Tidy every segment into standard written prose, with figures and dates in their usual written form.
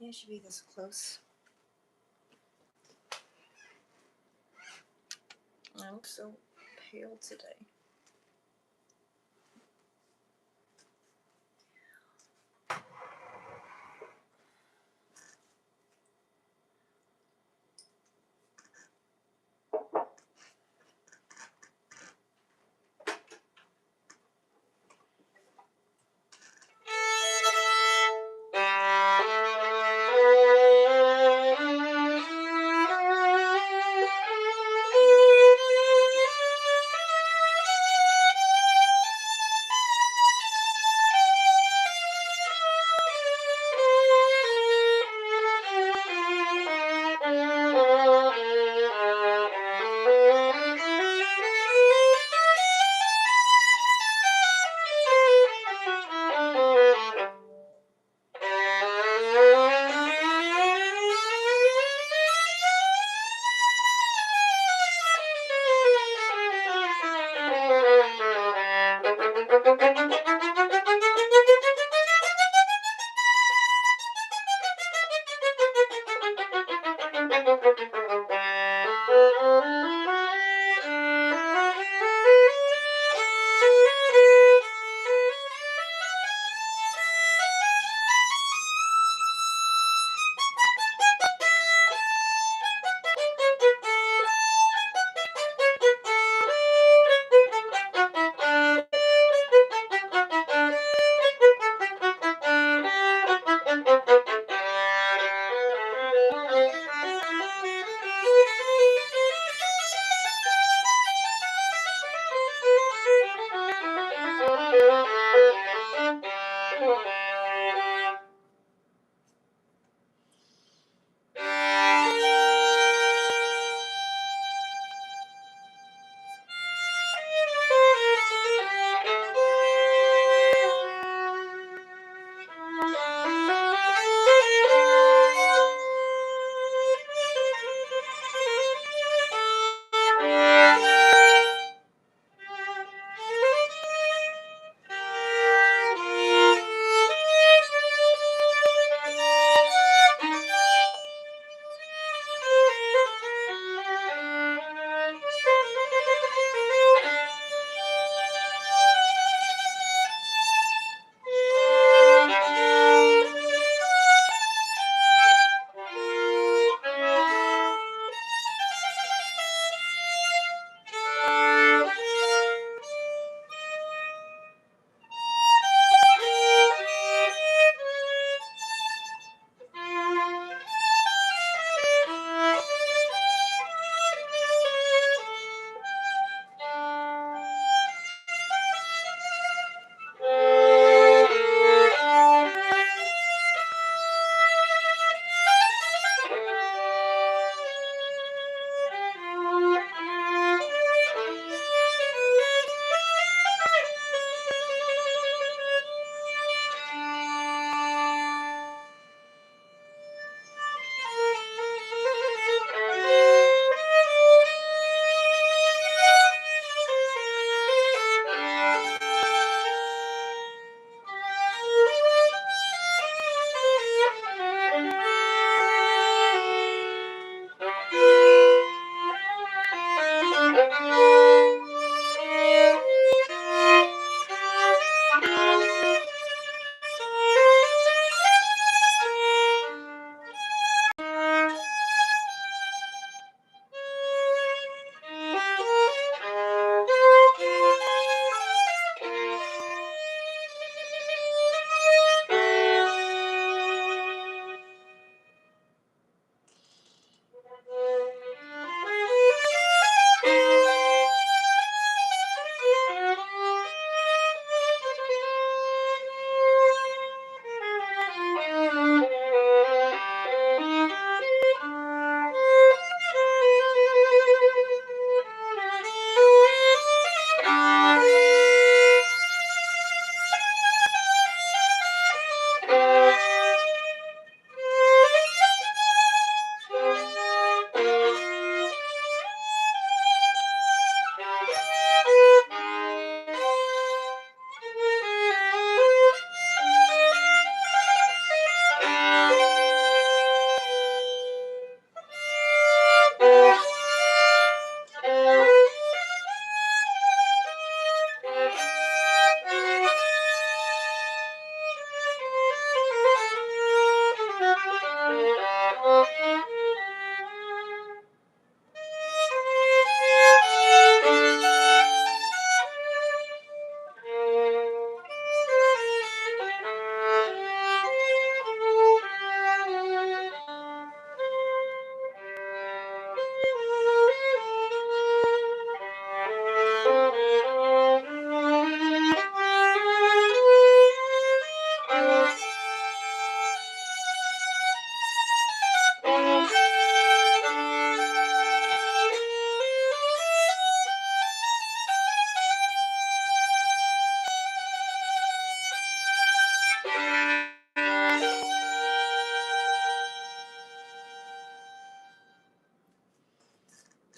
It should be this close. I look so pale today.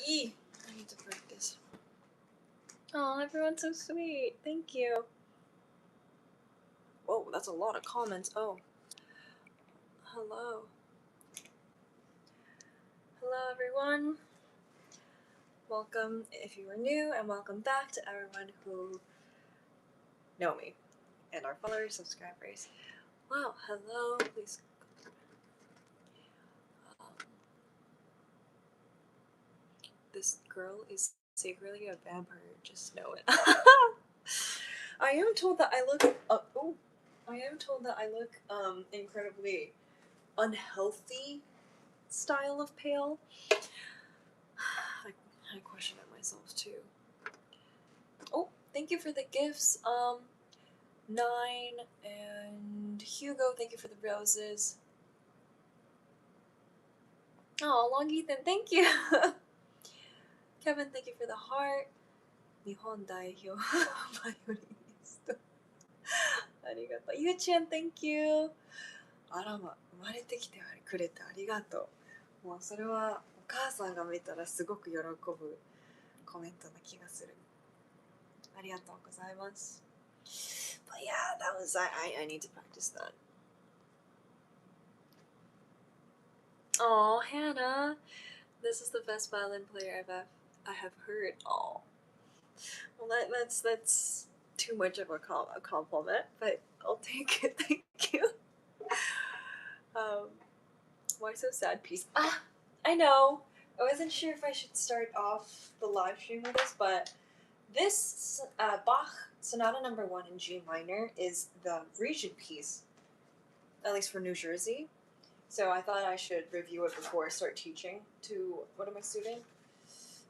Eee! I need to practice. Oh, everyone's so sweet. Thank you. Whoa, that's a lot of comments. Oh. Hello. Hello, everyone. Welcome if you are new, and welcome back to everyone who know me and our followers, subscribers. Wow, hello. Please. This girl is secretly a vampire. Just know it. I am told that I look. I am told that I look incredibly unhealthy style of pale. I question it myself too. Oh, thank you for the gifts. Nine and Hugo, thank you for the roses. Oh, Long Ethan, thank you. Kevin, thank you for the heart. Nihon Daihyo Violinist. Arigato. Yu-chan, thank you. あらま、生まれてきてくれてありがとう。もうそれはお母さんが見たらすごく喜ぶコメントな気がする。ありがとうございます。But yeah, that was I need to practice that. Oh, Hannah, this is the best violin player I have heard. Oh, well that's too much of a compliment, but I'll take it. Thank you. Why so sad? Peace. Ah, I know. I wasn't sure if I should start off the live stream with this, but this Bach Sonata No. 1 in G minor is the Regent piece, at least for New Jersey. So I thought I should review it before I start teaching to one of my students.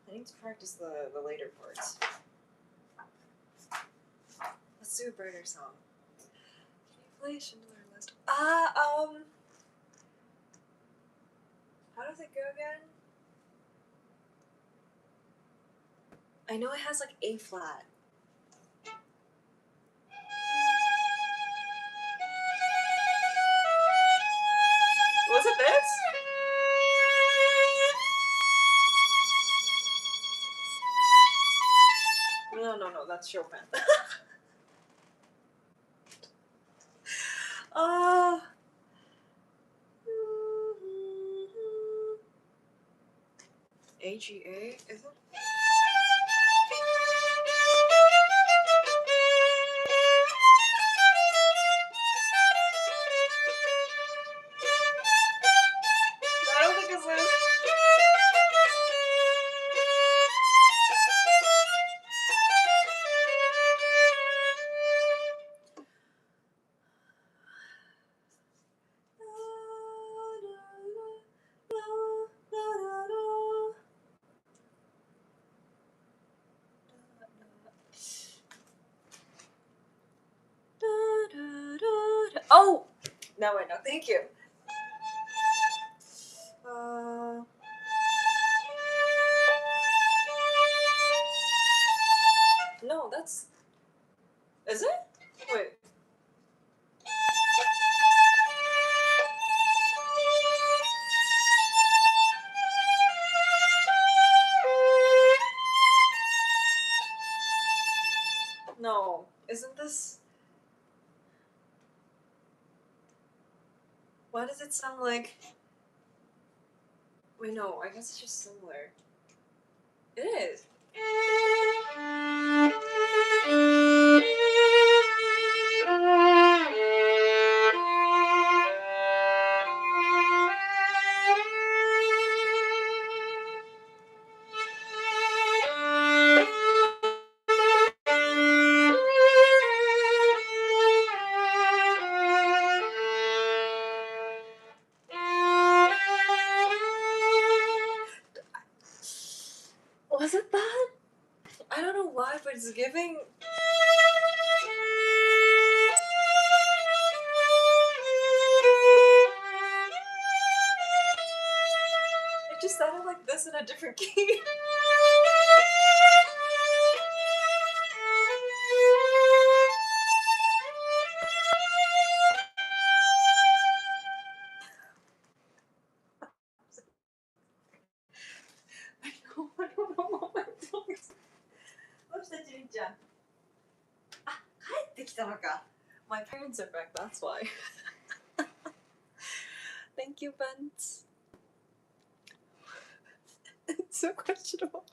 I need to practice the later parts. Let's do a brighter song. Can you play Schindler List? How does it go again? I know it has like A flat. Was it this? No, that's Chopin. AGA, is it? I don't think it's this. Oh! No, wait, no, thank you. No, that's... Is it? Wait. No, isn't this... Why does it sound like... Wait, no, I guess it's just similar. It is. Was it that? I don't know why, but it's giving... It just sounded like this in a different key. I know, 様か。 My parents are back, that's why. Thank you, Bent. It's so questionable.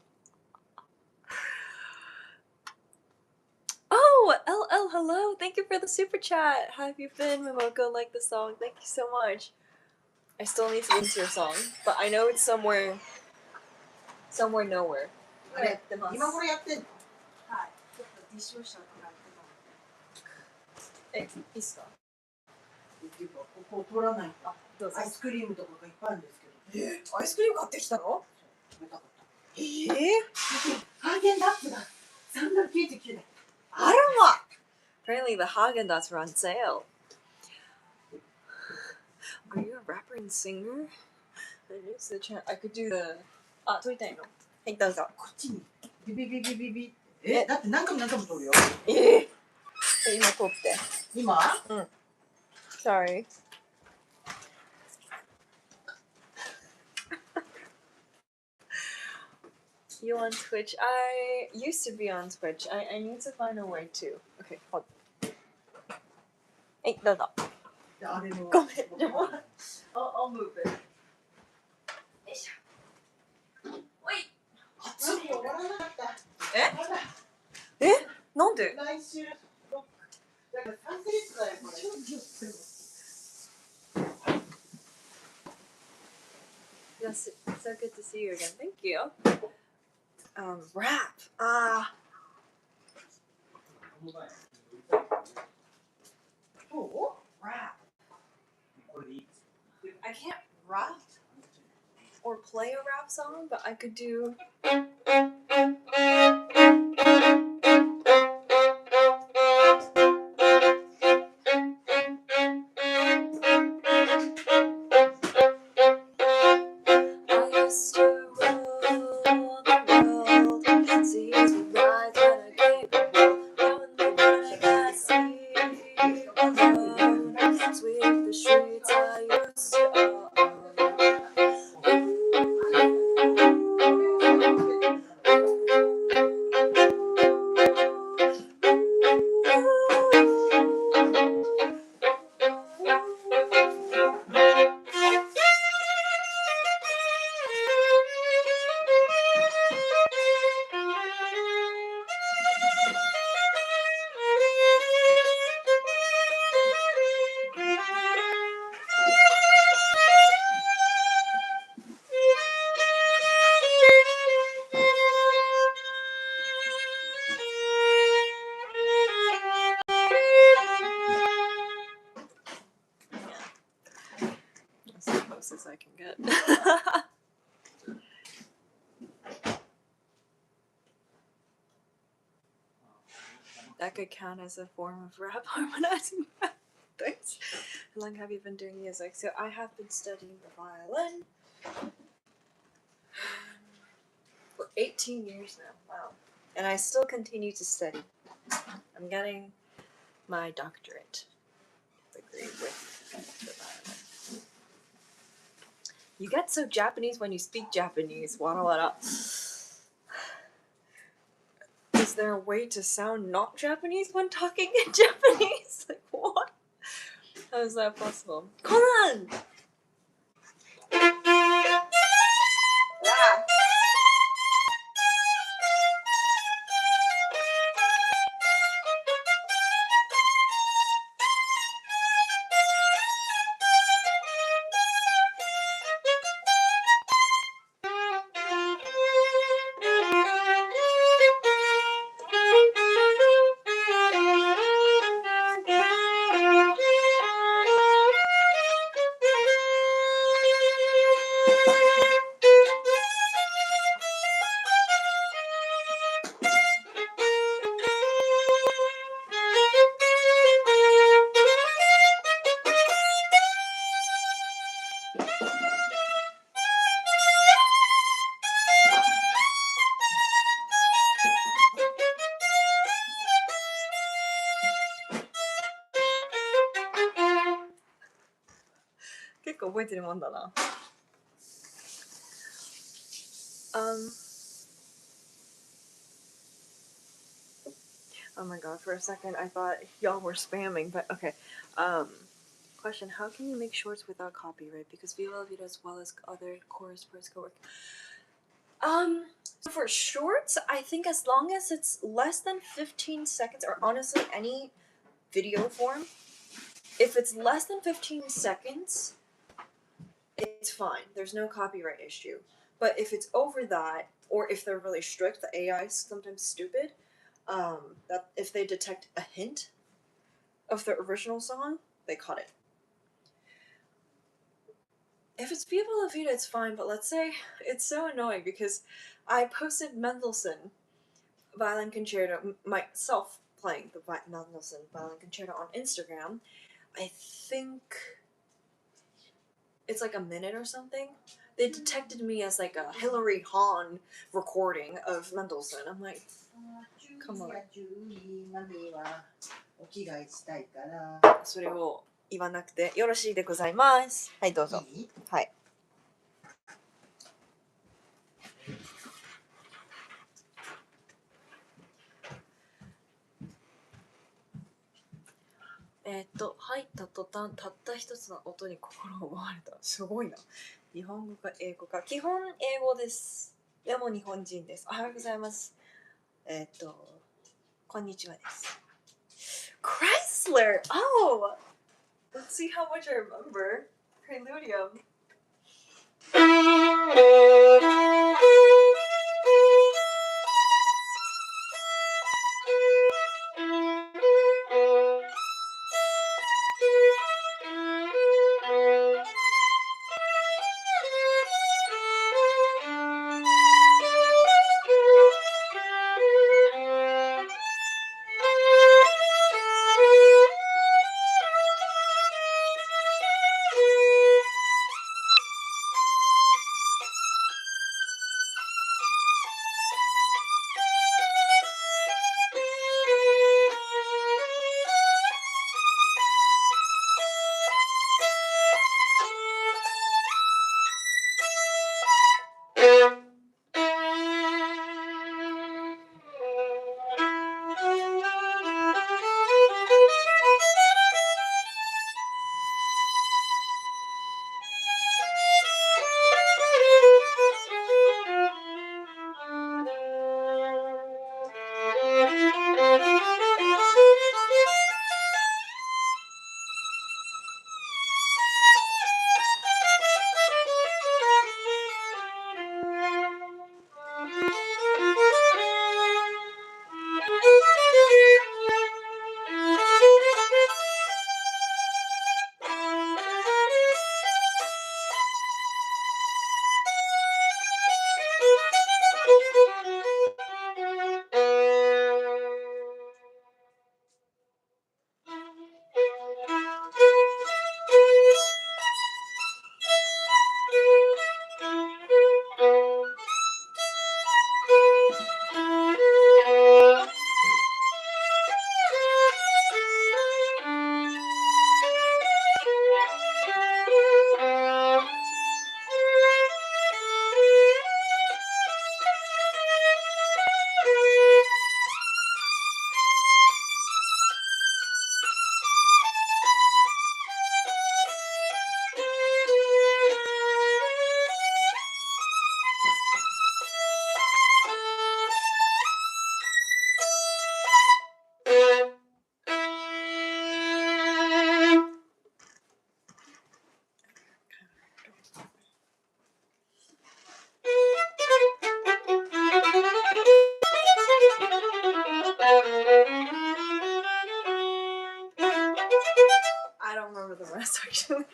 Oh, LL, hello. Thank you for the super chat. How have you been, Momoko? Like the song. Thank you so much. I still need to listen to your song, but I know it's somewhere nowhere. あれ、今頃やってんの？はい。ちょっとディッシュウォッシャーとかやってた。いいっすか？っていうか、ここ取らないと。あ、どうぞ。アイスクリームとかがいっぱいあるんですけど。アイスクリーム買ってきたの？食べたかった。ハハーゲンダッツが$3.99だ。あらま Apparently the Haagen-Dazs are on sale. Are you a rapper and singer? I could do the... あ、撮りたいの？はい、どうぞ。こっちにビビビビビビ。だって何回も撮るよ。今撮って。今？うん。Sorry. You on Twitch? I used to be on Twitch. I need to find a way to. Okay, hold. はい、どうぞ。あれの。ごめん、でも。I'll move it. よいしょ。おい。暑い。終わらなかった。なんで？来週。だから3ヶ月だよこれ。Yes, it's so good to see you again. Thank you. Rap. Rap. I can't rap or play a rap song, but I could do. That's as close as I can get. That could count as a form of rap harmonizing. Thanks. How long have you been doing music? So I have been studying the violin for 18 years now. Wow. And I still continue to study. I'm getting my doctorate degree with the violin. You get so Japanese when you speak Japanese. Wada wada. Is there a way to sound not Japanese when talking in Japanese? Like, what? How is that possible? Conan! Ah. 結構覚えてるもんだな。Oh my god, for a second I thought y'all were spamming, but okay. Question, how can you make shorts without copyright? Because Viva La Vida as well as other chorus parts go work. For shorts, I think as long as it's less than 15 seconds, or honestly any video form, if it's less than 15 seconds, it's fine. There's no copyright issue. But if it's over that, or if they're really strict, the AI is sometimes stupid, that if they detect a hint of the original song, they cut it. If it's Viva La Vida, it's fine, but let's say it's so annoying because I posted Mendelssohn Violin Concerto, myself playing the Mendelssohn Violin Concerto on Instagram. I think it's like a minute or something. They detected me as like a Hilary Hahn recording of Mendelssohn. I'm like, come on. お着替えしたいから。それを言わなくてよろしいでございます。はい、どうぞ。いい？はい。入った途端たった一つの音に心を奪われた。すごいな。日本語か英語か。基本英語です。でも日本人です。おはようございます。こんにちはです。Chrysler! Oh! Let's see how much I remember. Preludium. I don't remember the rest actually.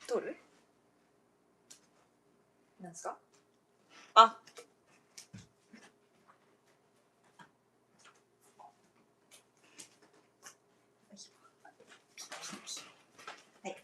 Toru? なんすか？あ。はい。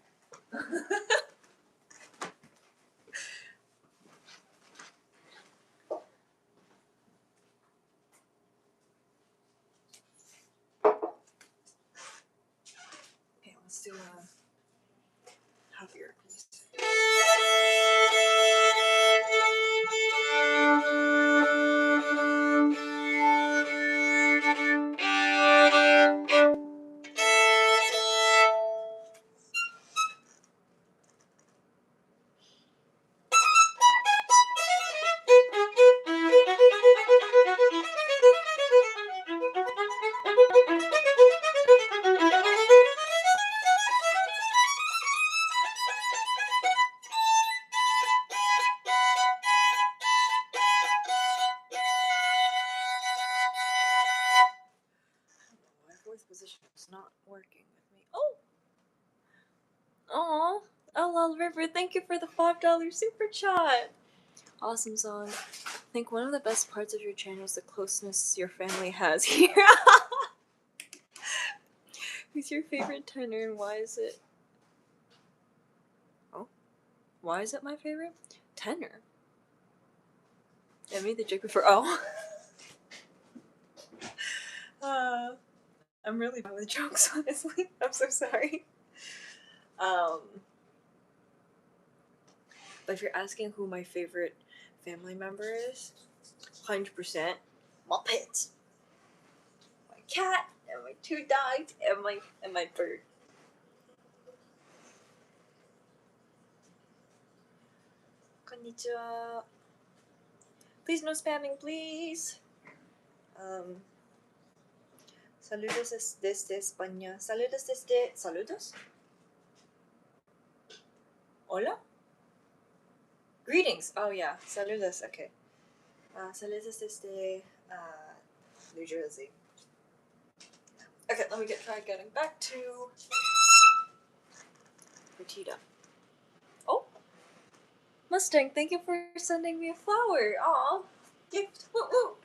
River, thank you for the $5 super chat. Awesome song. I think one of the best parts of your channel is the closeness your family has here. Who's your favorite tenor and why is it? Oh, why is it my favorite? Tenor. I made the joke before. Oh. I'm really bad with jokes, honestly. I'm so sorry. But if you're asking who my favorite family member is, 100% Muppets. My cat and my 2 dogs and my bird. Konnichiwa. Please no spamming, please. Saludos desde España. Saludos desde. Saludos? Hola? Greetings. Oh yeah, saludos. Okay. Saludos desde New Jersey. Okay, let me try getting back to Rotita. Oh, Mustang, thank you for sending me a flower. Aw, gift. Woo woo.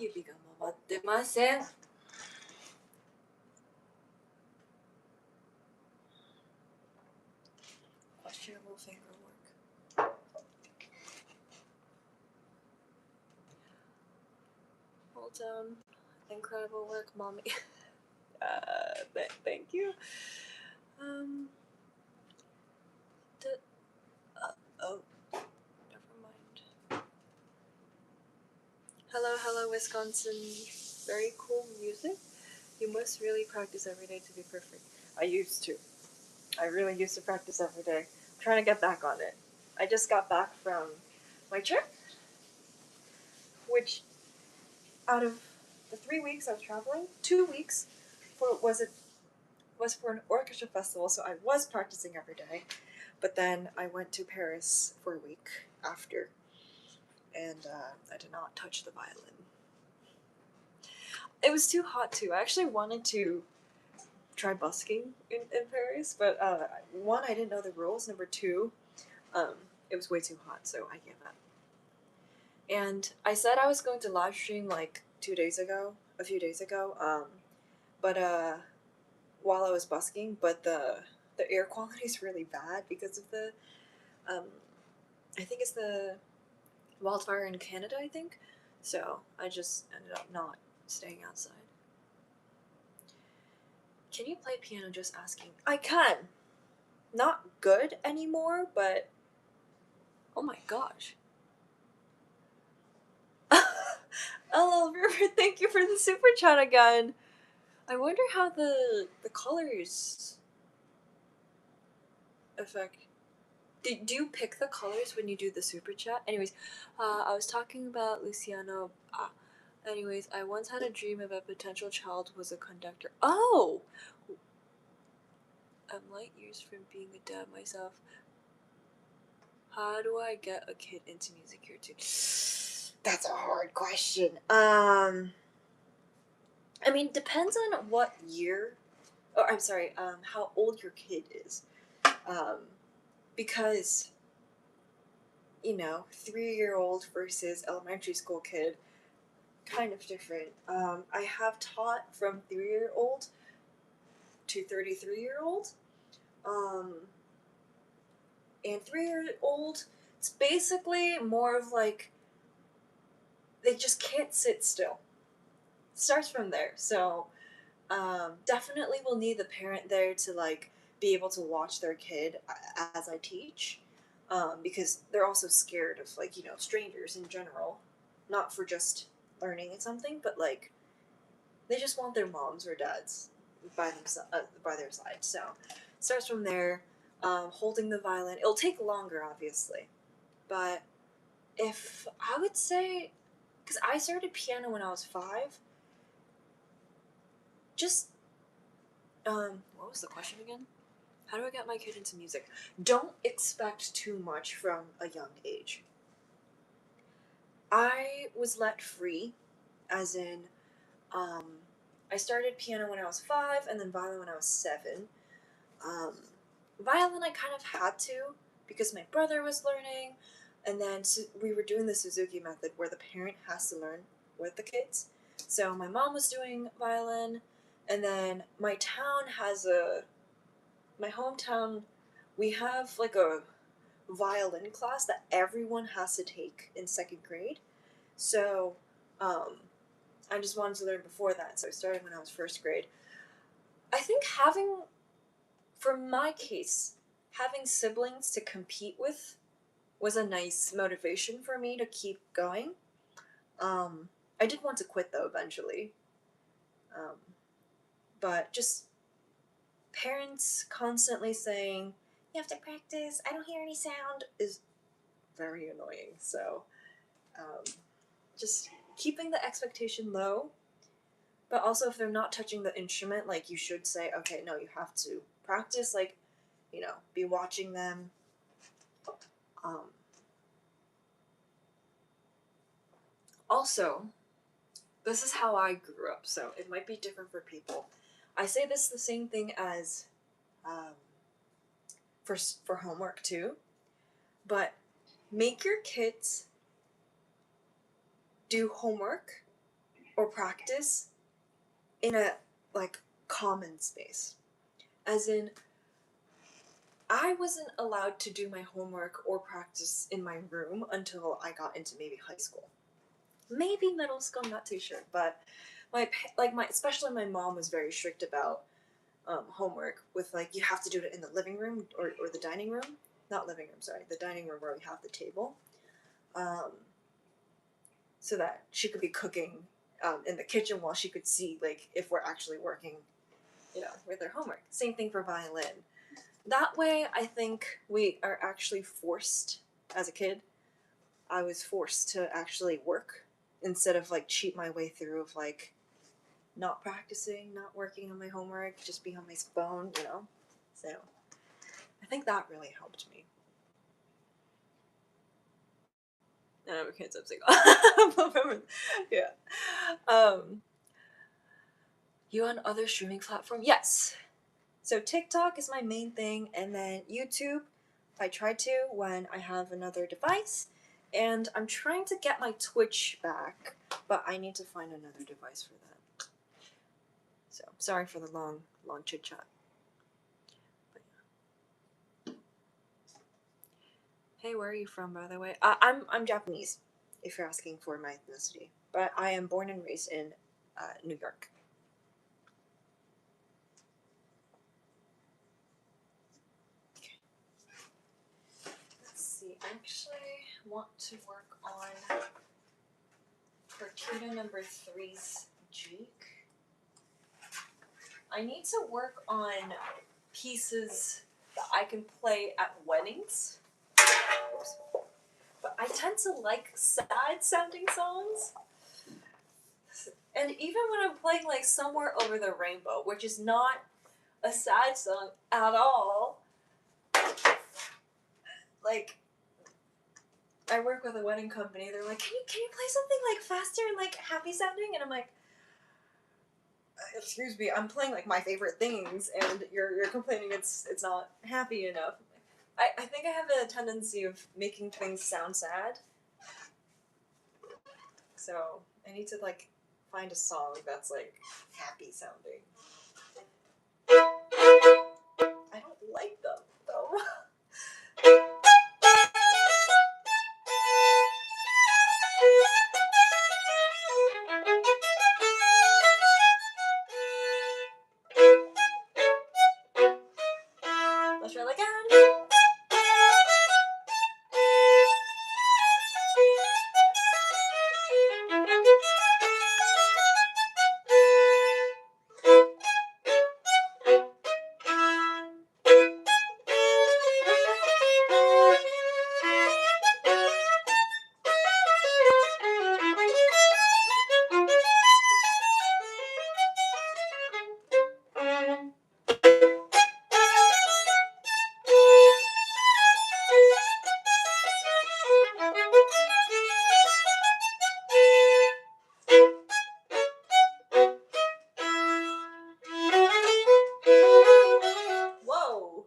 日々が回ってません。Questionable finger work. Well done. Incredible work, mommy. Thank you. Oh, never mind. Hello, Wisconsin. Very cool music. You must really practice every day to be perfect. I used to. I really used to practice every day. I'm trying to get back on it. I just got back from my trip, which out of the 3 weeks I was traveling, 2 weeks was for an orchestra festival, so I was practicing every day. But then I went to Paris for a week after, and I did not touch the violin. It was too hot too. I actually wanted to try busking in Paris, but one, I didn't know the rules. Number two, it was way too hot, so I gave up. And I said I was going to live stream like a few days ago, but while I was busking, but the air quality is really bad because of the I think it's the wildfire in Canada, I think. So I just ended up not staying outside. Can you play piano? Just asking. I can. Not good anymore, but oh my gosh. LL River, thank you for the super chat again. I wonder how the colors affect. Do you pick the colors when you do the super chat? Anyways, I was talking about Luciano. Anyways, I once had a dream of a potential child who was a conductor. Oh! I'm light years from being a dad myself. How do I get a kid into music here too? That's a hard question. I mean, depends on what year. Oh, I'm sorry. How old your kid is. Because, 3-year-old versus elementary school kid, kind of different. I have taught from 3-year-old to 33-year-old. And 3-year-old, it's basically more of like they just can't sit still. It starts from there. So definitely will need the parent there to like be able to watch their kid as I teach, because they're also scared of like strangers in general, not for just learning something, but like they just want their moms or dads by their side. So it starts from there. Holding the violin, it'll take longer, obviously, but if I would say, because I started piano when I was 5, just what was the question again? How do I get my kid into music? Don't expect too much from a young age. I was let free, as in, I started piano when I was 5, and then violin when I was 7. Violin I kind of had to, because my brother was learning, and then we were doing the Suzuki method, where the parent has to learn with the kids. So my mom was doing violin, and then my hometown, we have like a violin class that everyone has to take in 2nd grade. So I just wanted to learn before that, so I started when I was 1st grade. I think for my case, having siblings to compete with was a nice motivation for me to keep going. I did want to quit though eventually. But just parents constantly saying, you have to practice, I don't hear any sound, is very annoying. So just keeping the expectation low, but also if they're not touching the instrument, like you should say, okay, no, you have to practice, like, be watching them. Also, this is how I grew up, so it might be different for people. I say this the same thing as for homework too, but make your kids do homework or practice in a like common space. As in, I wasn't allowed to do my homework or practice in my room until I got into maybe high school. Maybe middle school, I'm not too sure, but especially my mom was very strict about homework with like you have to do it in the living room or the dining room. Not living room, sorry, the dining room where we have the table. So that she could be cooking in the kitchen while she could see like if we're actually working, with our homework. Same thing for violin. That way, I think we are actually forced, as a kid, I was forced to actually work instead of like cheat my way through of like not practicing, not working on my homework, just being on my phone, So I think that really helped me. I never can't stop singing. Yeah. You on other streaming platform? Yes. So TikTok is my main thing, and then YouTube, I try to when I have another device. And I'm trying to get my Twitch back, but I need to find another device for that. So sorry for the long chit chat. Hey, where are you from, by the way? I'm Japanese, if you're asking for my ethnicity, but I am born and raised in New York. Okay. Let's see. I actually want to work on Fortuna number 3's Jeek. I need to work on pieces that I can play at weddings. Oops. But I tend to like sad sounding songs. And even when I'm playing like Somewhere Over the Rainbow, which is not a sad song at all, like I work with a wedding company, they're like, can you play something like faster and like happy sounding? And I'm like, excuse me, I'm playing like my favorite things and you're complaining it's not happy enough. I think I have a tendency of making things sound sad. So I need to like find a song that's like happy sounding. I don't like them though. Let's try that again. Whoa.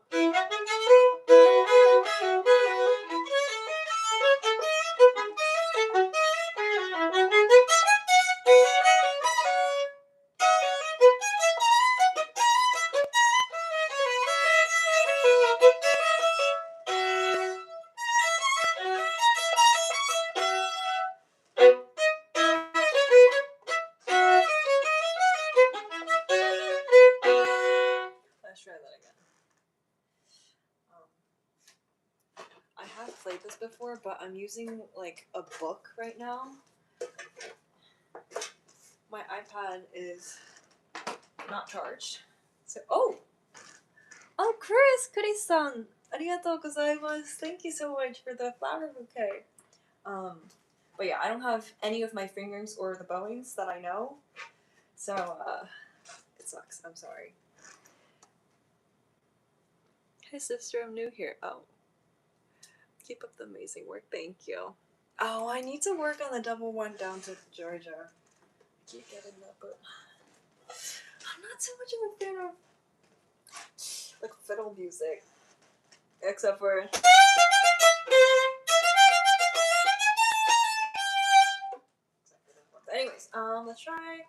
Let's try that again. I have played this before, but I'm using like a book right now. My iPad is not charged. So, oh, Chris, Kuri-san, arigatou gozaimasu. Thank you so much for the flower bouquet. But yeah, I don't have any of my fingerings or the bowings that I know, so it sucks. I'm sorry. Hey sister, I'm new here. Oh, keep up the amazing work. Thank you. Oh, I need to work on the double one down to Georgia. I keep getting that, but I'm not so much of a fan of like fiddle music, except for. But anyways, let's try.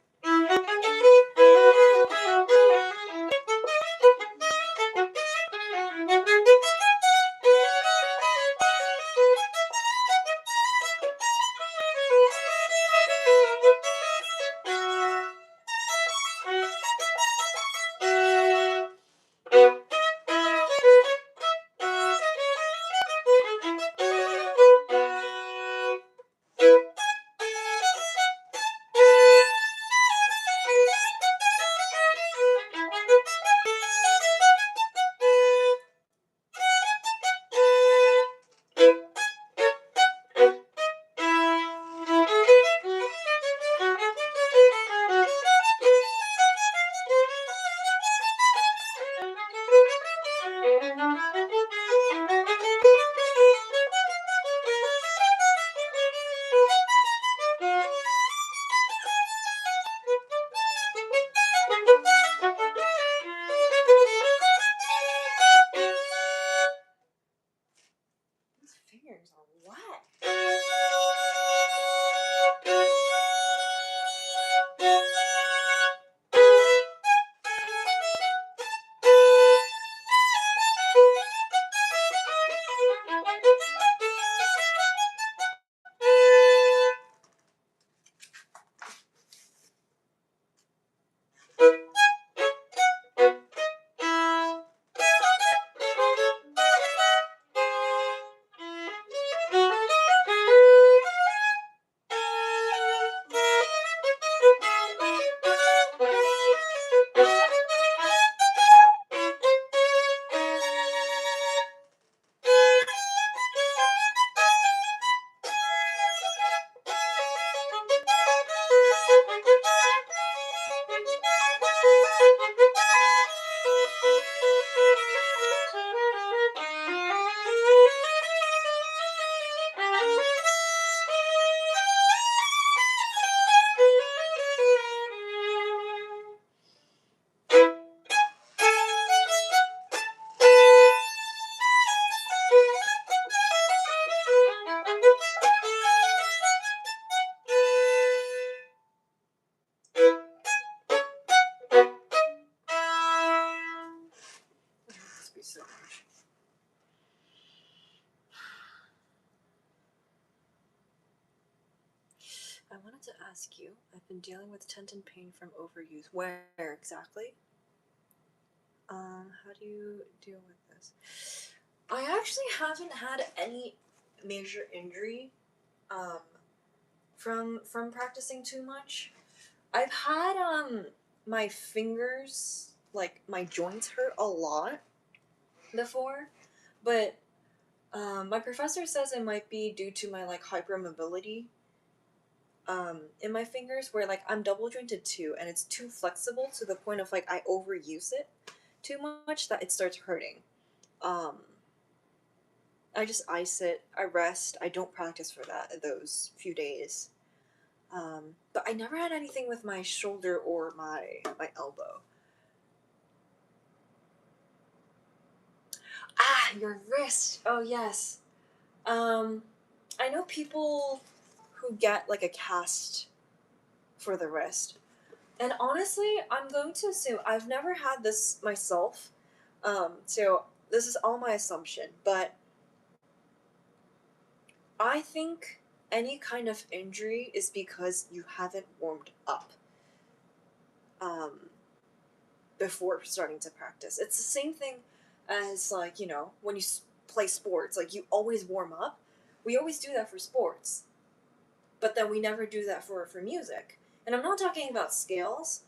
These fingers are wet. Must be so much. I wanted to ask you, I've been dealing with tendon pain from overuse. Where exactly? How do you deal with this? I actually haven't had any major injury from practicing too much. I've had my fingers, like my joints hurt a lot before, but my professor says it might be due to my like hypermobility in my fingers, where like I'm double jointed too, and it's too flexible to the point of like I overuse it too much that it starts hurting. I just ice it, I rest, I don't practice for those few days. But I never had anything with my shoulder or my elbow. Ah, your wrist. Oh yes. I know people who get like a cast for the wrist. And honestly, I'm going to assume I've never had this myself. So this is all my assumption, but I think any kind of injury is because you haven't warmed up before starting to practice. It's the same thing as like, you know, when you play sports, like you always warm up. We always do that for sports, but then we never do that for music. And I'm not talking about scales.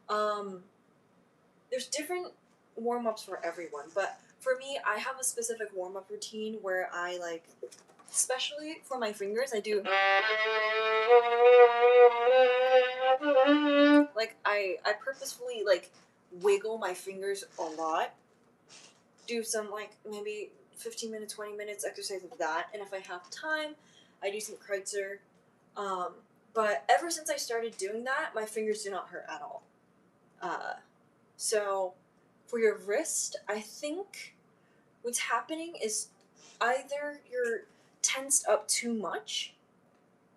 There's different warm-ups for everyone, but for me, I have a specific warm-up routine where I like, especially for my fingers, I do like I purposefully like wiggle my fingers a lot, do some like maybe 15 minutes, 20 minutes exercise of that, and if I have time, I do some Kreutzer. But ever since I started doing that, my fingers do not hurt at all. So for your wrist, I think what's happening is either you're tensed up too much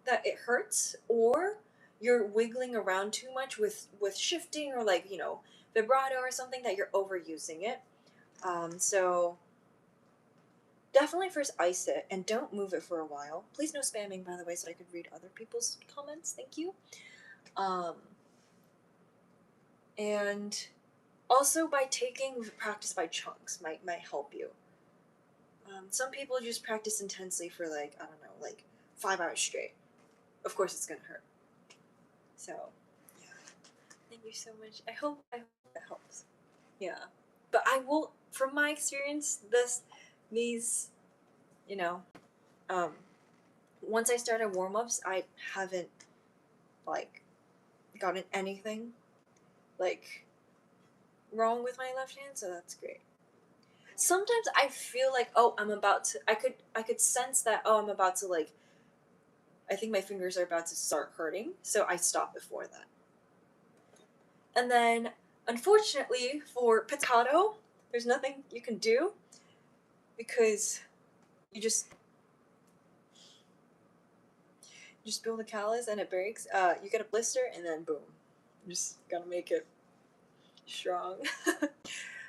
that it hurts, or you're wiggling around too much with shifting or like, you know, vibrato or something, that you're overusing it. So definitely first ice it and don't move it for a while. Please no spamming, by the way, so I could read other people's comments. Thank you. And also by taking practice by chunks might help you. Some people just practice intensely for like, I don't know, like 5 hours straight. Of course it's gonna hurt. So yeah. Thank you so much. I hope that helps. Yeah. But I will, from my experience, these, you know, once I started warm-ups, I haven't like gotten anything like wrong with my left hand, so that's great. Sometimes I feel like, oh, I'm about to, I could sense that, oh, I'm about to like, I think my fingers are about to start hurting, so I stop before that. And then, unfortunately, for pizzicato, there's nothing you can do because you just build a callus and it breaks. You get a blister and then boom, you just gotta make it strong.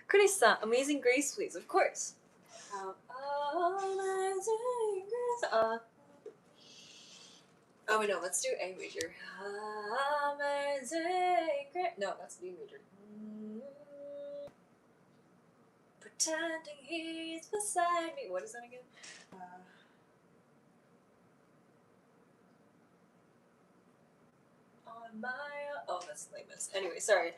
Chris-san, Amazing Grace, please, of course. Amazing Grace. Oh no, let's do A major. Amazing Grace. No, that's D major. Pretending he's beside me. What is that again? On my. Oh, that's Les Mis. Anyway, sorry.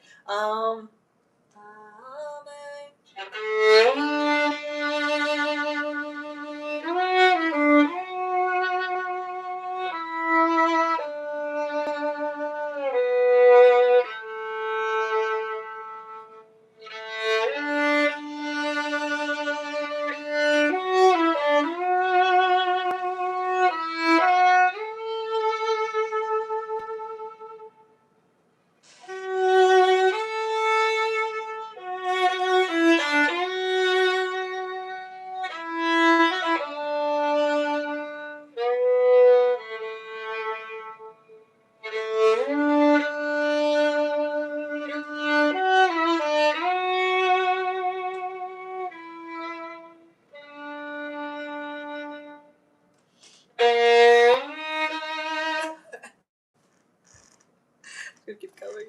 Keep going.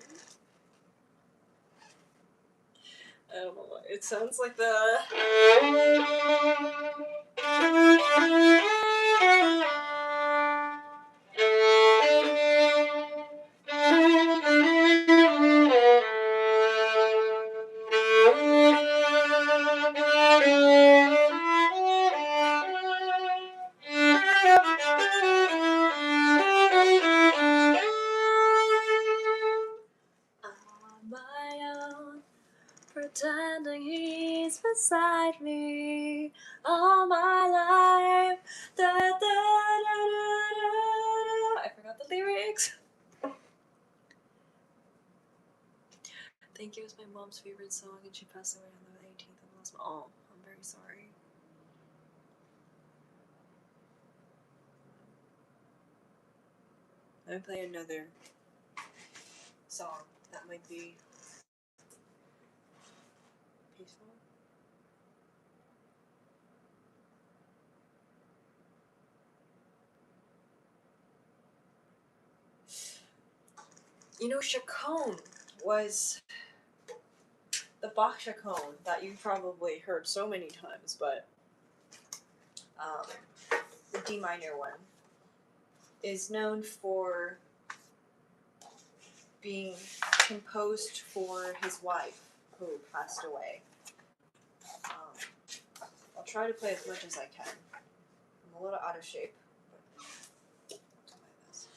I don't know why. It sounds like the. Pretending he's beside me all my life. Da, da, da, da, da. I forgot the lyrics. Thank You is my mom's favorite song, and she passed away on the 18th of last month. Oh, I'm very sorry. Let me play another song that might be peaceful. You know, chaconne was the Bach chaconne that you probably heard so many times, but the D minor one is known for being composed for his wife who passed away. I'll try to play as much as I can. I'm a little out of shape. But I'll do my best.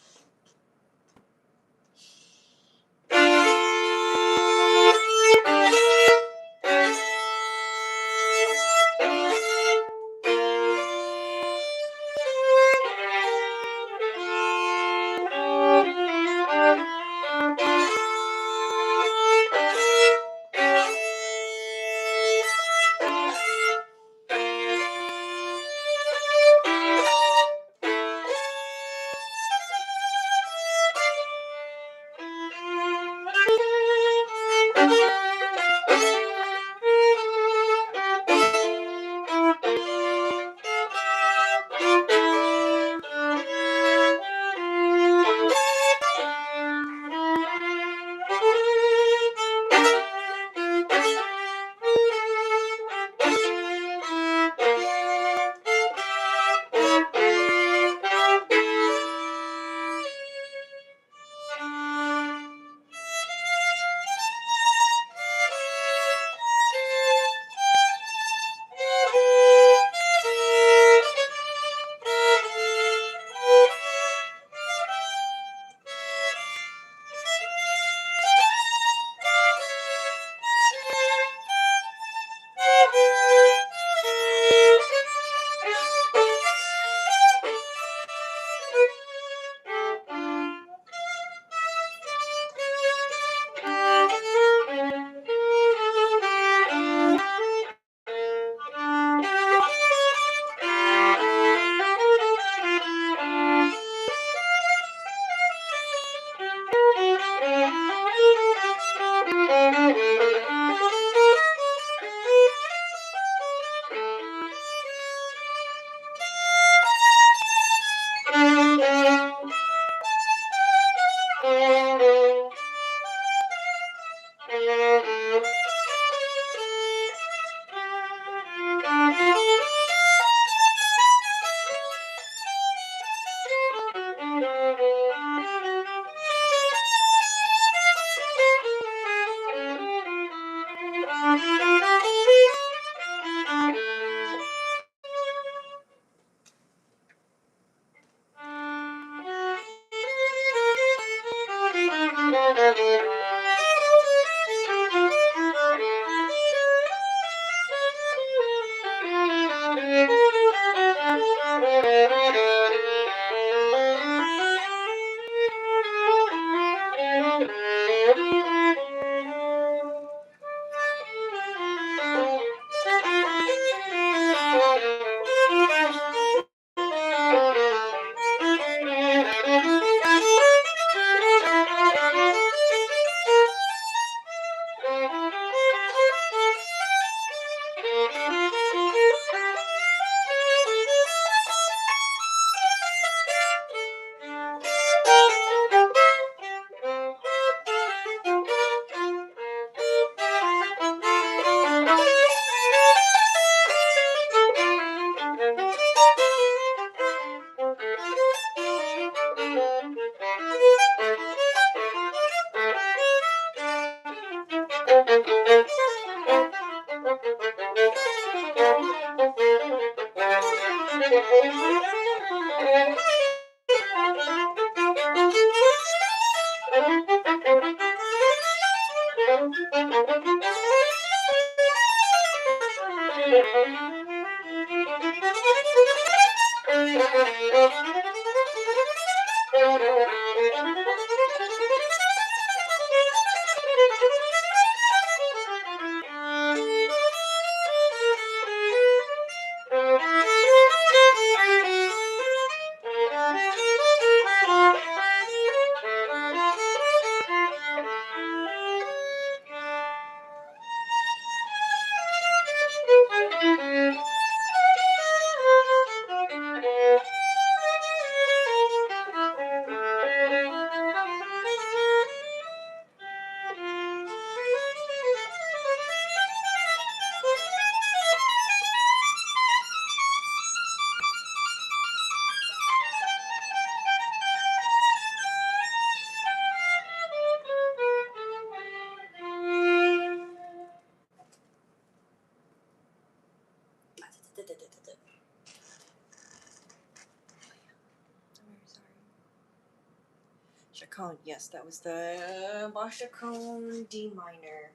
Chaconne, yes, that was the Bach Chaconne D minor.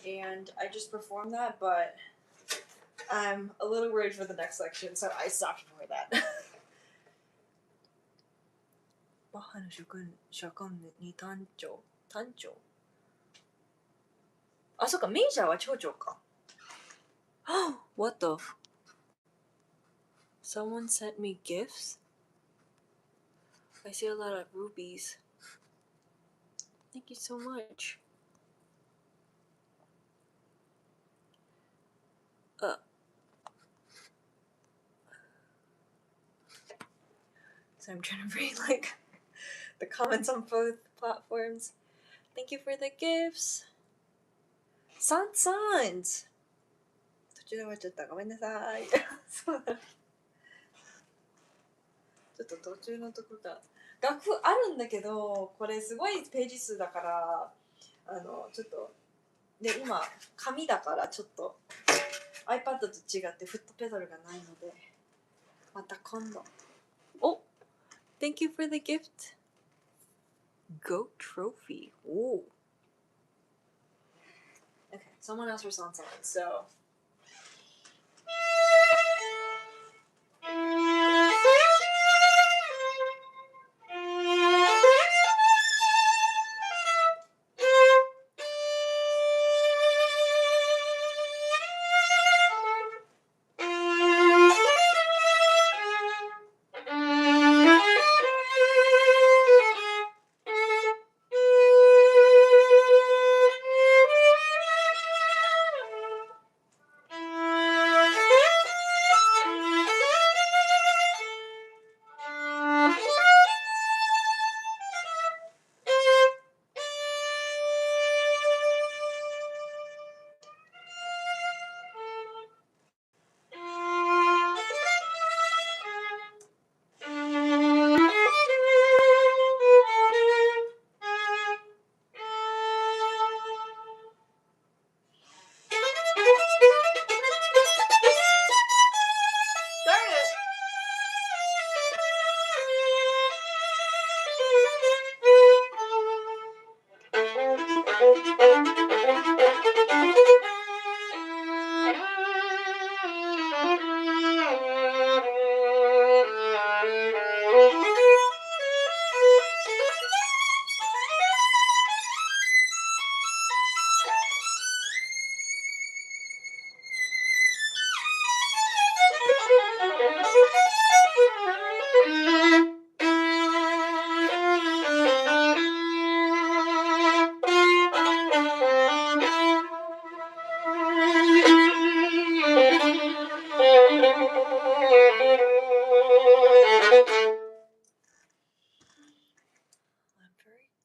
And I just performed that, but I'm a little worried for the next section, so I stopped before that. バッハのシャカンに単調あ、そっか、メジャーは長調か。What the? Someone sent me gifts? I see a lot of rubies. Thank you so much. So I'm trying to read like the comments on both platforms. Thank you for the gifts. Sans! 途中で終わっちゃった。ごめんなさい。そうだ。ちょっと途中のところが。楽譜あるんだけど、これすごいページ数だから、ちょっと、で、今、紙だからちょっと iPad と違ってフットペダルがないので、また今度。お Thank you for the gift. Goat trophy. Oh. Okay, someone else was on something, so.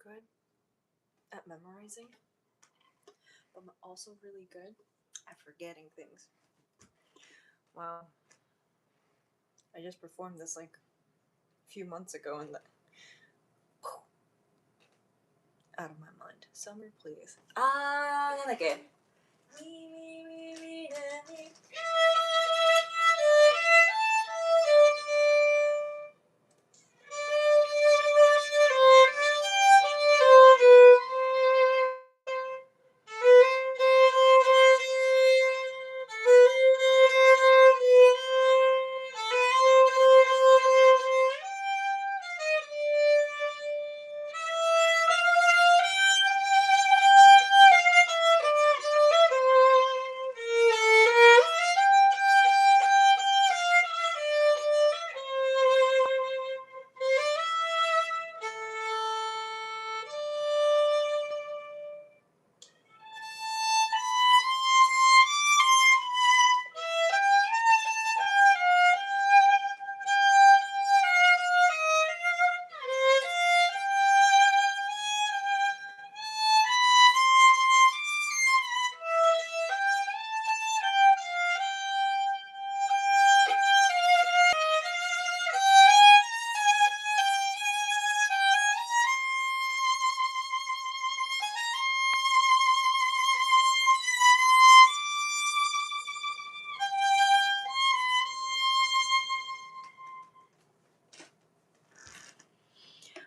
good at memorizing, but I'm also really good at forgetting things. Wow. I just performed this like a few months ago and out of my mind. Summer, please. Ah, なんだっけ?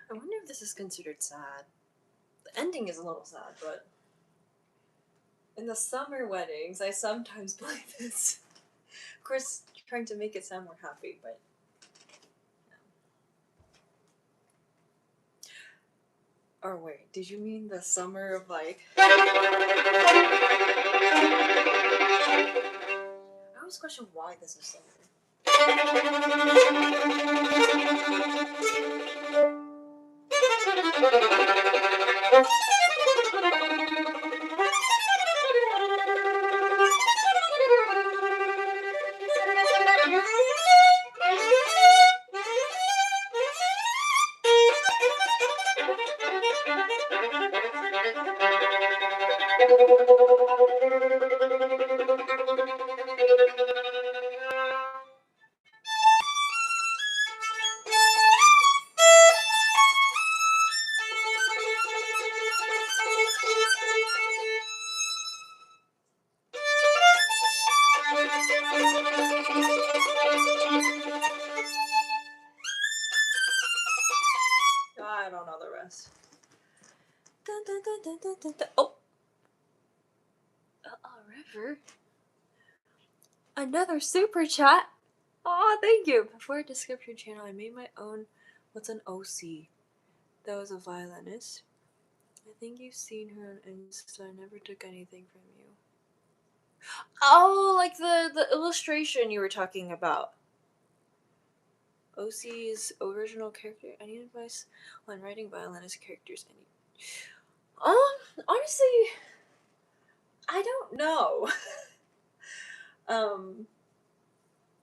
I wonder if this is considered sad. The ending is a little sad, but in the summer weddings, I sometimes play this. Of course, trying to make it sound more happy, but yeah. Or wait, did you mean the summer of like? I always question why this is summer. I don't know the rest. Dun, dun, dun, dun, dun, dun, dun. Oh! River. Another super chat. Aw, thank you. Before I discovered your channel, I made my own. What's an OC? That was a violinist. I think you've seen her on Insta. I never took anything from you. Oh, like the illustration you were talking about. OC's original character. Any advice on writing violinist characters? Honestly, I don't know.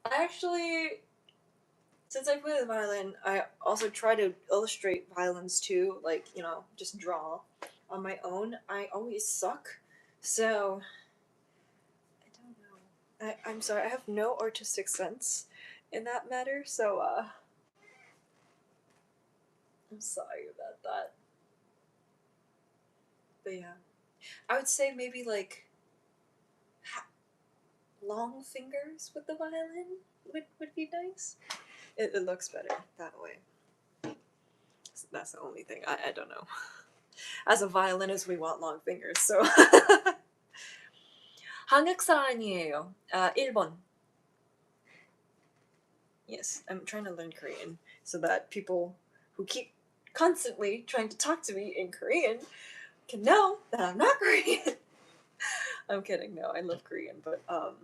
I actually, since I play the violin, I also try to illustrate violins too, like, just draw on my own. I always suck, so I don't know. I'm sorry, I have no artistic sense in that matter, so, I'm sorry about that. But yeah, I would say maybe, like, long fingers with the violin would be nice. It looks better that way. That's the only thing. I don't know. As a violinist, we want long fingers, so. 한국 사람이에요. 일본. Yes, I'm trying to learn Korean so that people who keep constantly trying to talk to me in Korean can know that I'm not Korean. I'm kidding. No, I love Korean, but I'm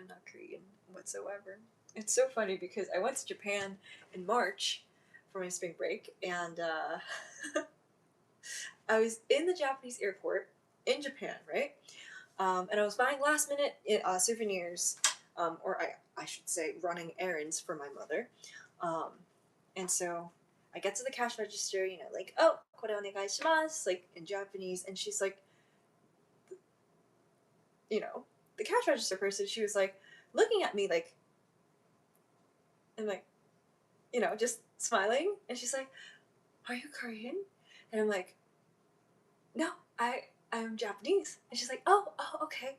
not Korean whatsoever. It's so funny because I went to Japan in March for my spring break, and I was in the Japanese airport in Japan, right? And I was buying last minute souvenirs, or I should say running errands for my mother. And so I get to the cash register, you know, like, oh, これお願いします, like in Japanese, and she's like, you know, the cash register person, she was like looking at me like, and like, you know, just smiling, and she's like, are you Korean? And I'm like, no, I'm Japanese. And she's like, oh, okay.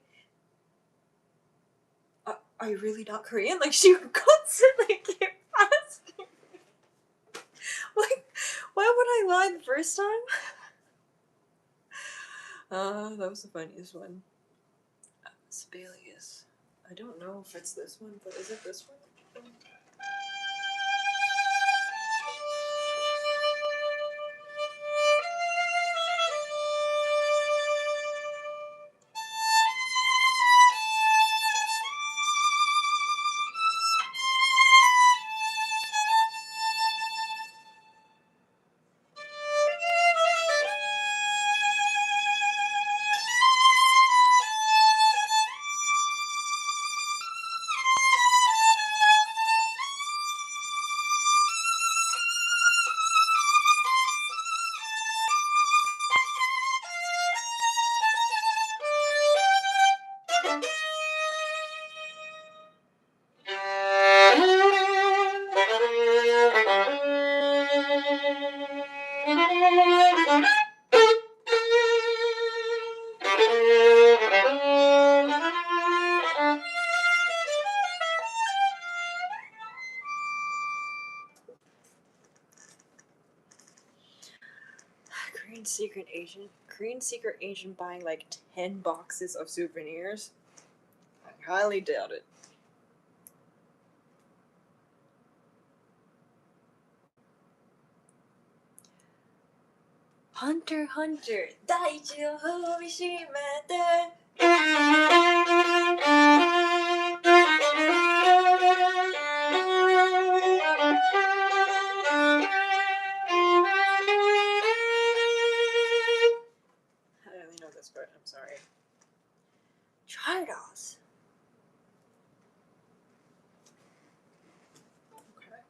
Are you really not Korean? Like, she constantly kept asking me. Like, why would I lie the first time? That was the funniest one. Sibelius. I don't know if it's this one, but is it this one? Korean secret agent buying like 10 boxes of souvenirs. I highly doubt it. Hunter Hunter 第一を踏みしめてI only know this part, I'm sorry. Tridos. Okay.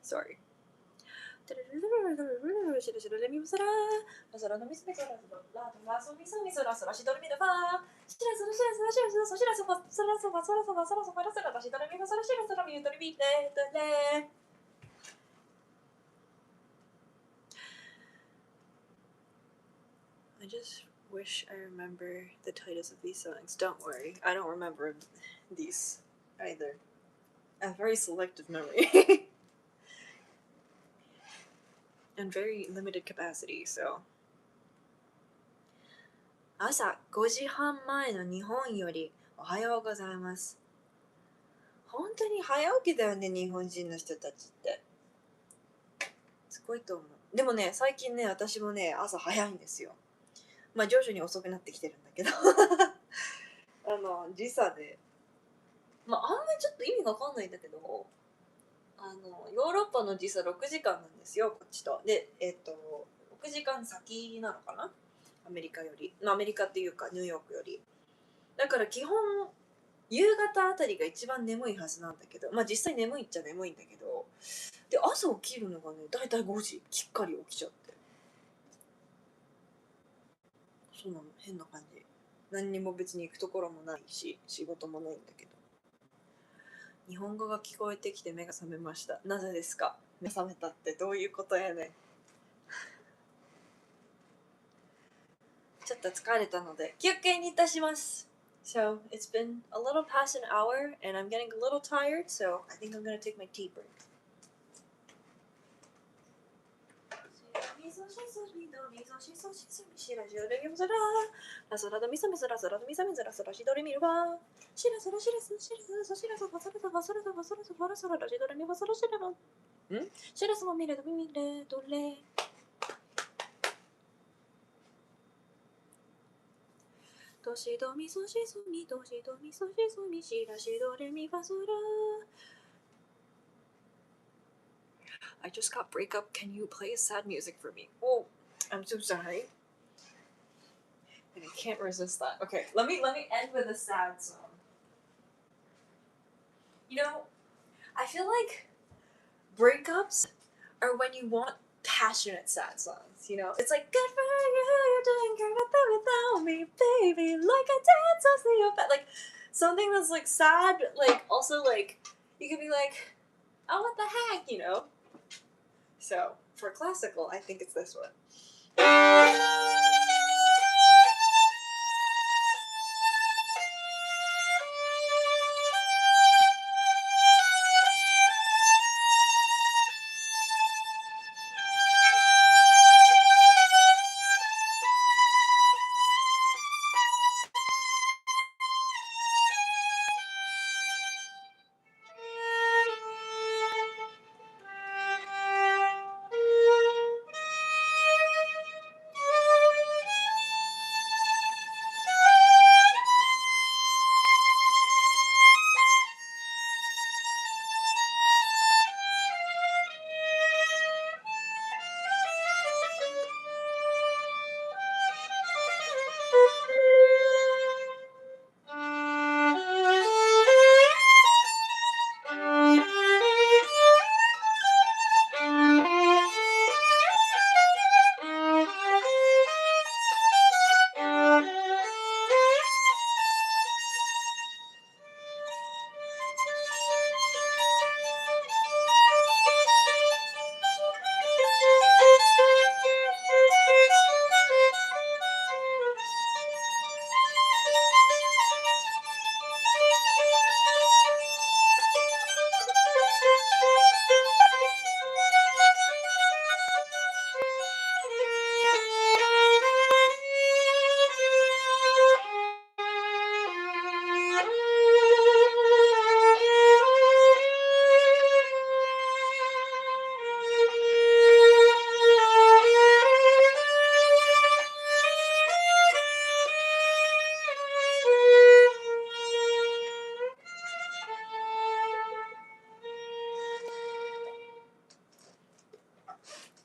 Sorry. I just wish I remember the titles of these songs. Don't worry, I don't remember these either. I have very selective memory. And very limited capacity, so. 朝5時半前の日本よりおはようございます。本当に早起きだよね、日本人の人たちって。すごいと思う。でもね、最近ね、私もね、朝早いんですよ。まあ徐々に遅くなってきてるんだけど。時差で。まああんまりちょっと意味がわかんないんだけど、ヨーロッパの時差6時間なんですよ、こっちと。で、6時間先なのかな、アメリカより。アメリカっていうかニューヨークより。だから基本夕方あたりが一番眠いはずなんだけど、まあ実際眠いっちゃ眠いんだけど、で朝起きるのがね、だいたい5時きっかり起きちゃって、そうなの、変な感じ。何にも別に行くところもないし、仕事もないんだけど。日本語が聞こえてきて目が覚めました。なぜですか？目覚めたってどういうことやねん。ちょっと疲れたので休憩にいたします。So it's been a little past an hour and I'm getting a little tired, so I think I'm gonna take my tea break. ドシドミソシソミドシドミソシソミシラシドレミファソラ。 I just got breakup. Can you play sad music for me? Oh, I'm so sorry. And I can't resist that. Okay, let me end with a sad song. You know, I feel like breakups are when you want passionate sad songs, you know? It's like, good for you, you're doing great without me, baby, like a dance, I see your like, something that's like sad, like, also like, you could be like, oh, what the heck, you know? So, for classical, I think it's this one.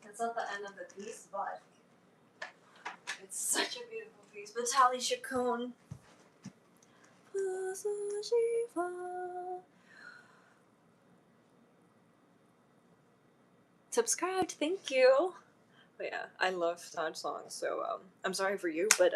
That's not the end of the piece, but it's such a beautiful piece. Vitaly Shakun. Subscribed, thank you. But yeah, I love sad songs, so I'm sorry for you, but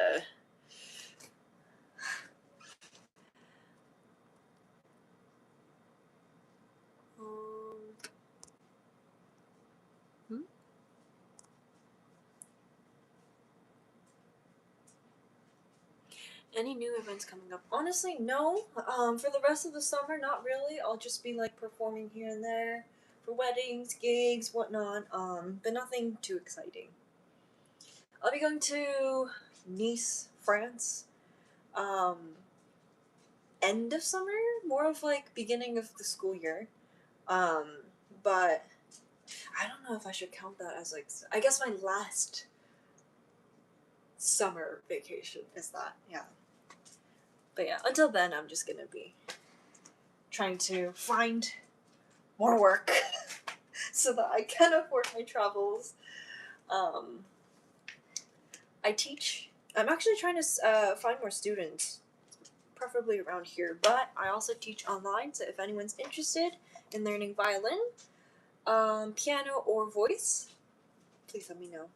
any new events coming up? Honestly, no. For the rest of the summer, not really. I'll just be like performing here and there for weddings, gigs, whatnot. But nothing too exciting. I'll be going to Nice, France. End of summer, more of like beginning of the school year. But I don't know if I should count that as like, I guess my last summer vacation is that, yeah. But yeah, until then, I'm just gonna be trying to find more work so that I can afford my travels. I teach. I'm actually trying to find more students, preferably around here, but I also teach online, so if anyone's interested in learning violin, piano, or voice, please let me know.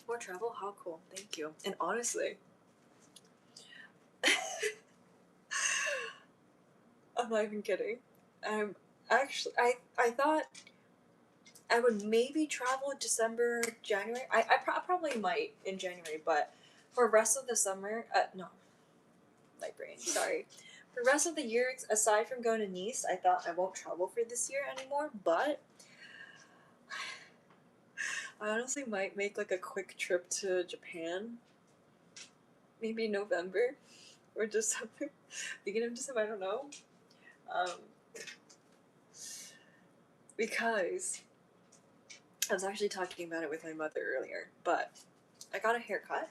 More travel? How cool. Thank you. And honestly, I'm not even kidding. I'm actually, I thought I would maybe travel December, January. I probably might in January, but for the rest of the summer, no, my brain, sorry. For the rest of the year, aside from going to Nice, I thought I won't travel for this year anymore, but I honestly might make like a quick trip to Japan. Maybe November or December. Beginning of December, I don't know. Because I was actually talking about it with my mother earlier, but I got a haircut,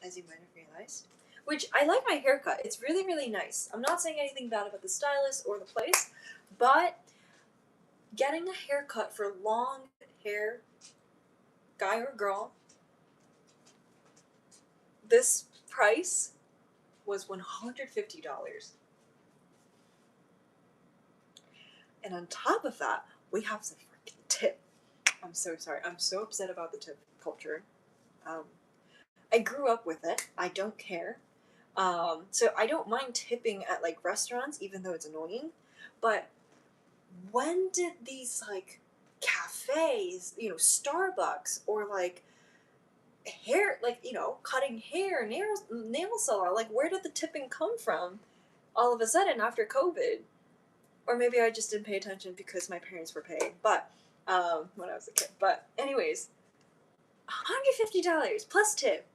as you might have realized. Which, I like my haircut. It's really, really nice. I'm not saying anything bad about the stylist or the place, but getting a haircut for long hair, guy or girl, this price was $150. And on top of that, we have some freaking tip. I'm so sorry. I'm so upset about the tip culture. I grew up with it. I don't care. So I don't mind tipping at like restaurants, even though it's annoying. But when did these like cafes, Starbucks or like hair, like cutting hair, nail salon, like where did the tipping come from? All of a sudden after COVID, or maybe I just didn't pay attention because my parents were paying. But when I was a kid. But anyways, $150 plus tip,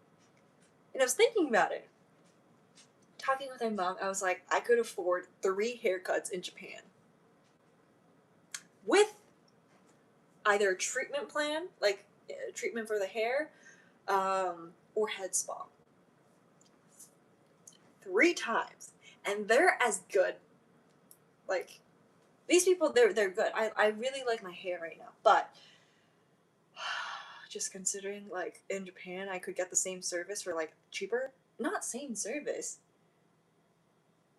and I was thinking about it. Talking with my mom, I was like, I could afford 3 haircuts in Japan with either a treatment plan, like treatment for the hair, or head spa. 3 times, and they're as good. Like these people, they're good. I really like my hair right now, but just considering like in Japan, I could get the same service for like cheaper. Not same service.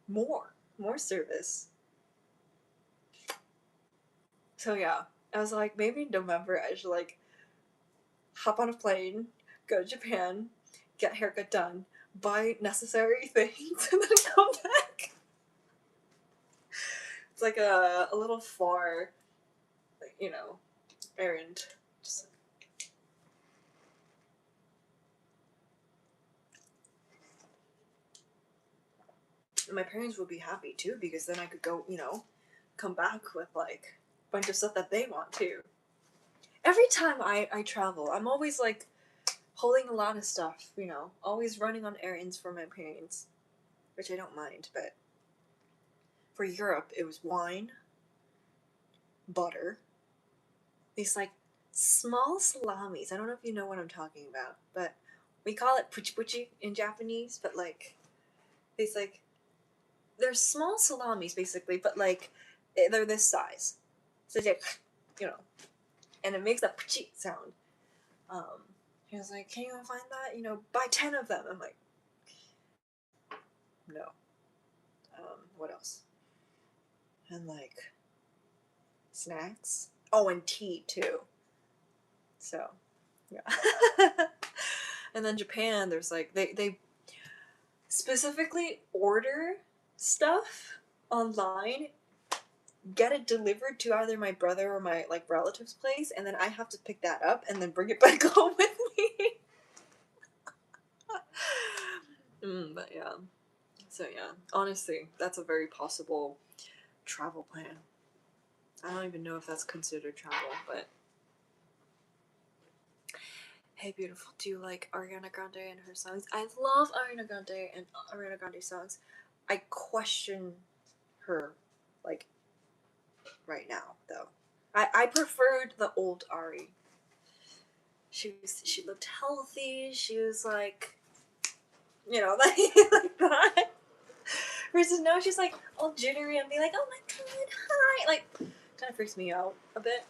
More service. So yeah, I was like, maybe in November I should like hop on a plane, go to Japan, get a haircut done, buy necessary things, and then come back. It's like a little far, errand. Just my parents would be happy too, because then I could go, come back with like a bunch of stuff that they want too. Every time I travel, I'm always like holding a lot of stuff, always running on errands for my parents, which I don't mind, but for Europe, it was wine, butter, these like small salamis. I don't know if you know what I'm talking about, but we call it puchi puchi in Japanese, but like these like they're small salamis basically, but like they're this size. So it's like, and it makes a puchi sound. He was like, "Can you find that? Buy 10 of them." I'm like, no. What else? And like snacks. Oh, and tea too. So, yeah. And then Japan, there's like they specifically order stuff online, get it delivered to either my brother or my like relative's place, and then I have to pick that up and then bring it back home with me. But yeah. So yeah, honestly, that's a very possible travel plan. I don't even know if that's considered travel, but hey, beautiful, do you like Ariana Grande and her songs? I love Ariana Grande and Ariana Grande songs. I question her, like, right now, though. I preferred the old Ari. She looked healthy. She was like, you know, like that. Versus now she's like all jittery and be like, oh my god, hi, like kind of freaks me out a bit.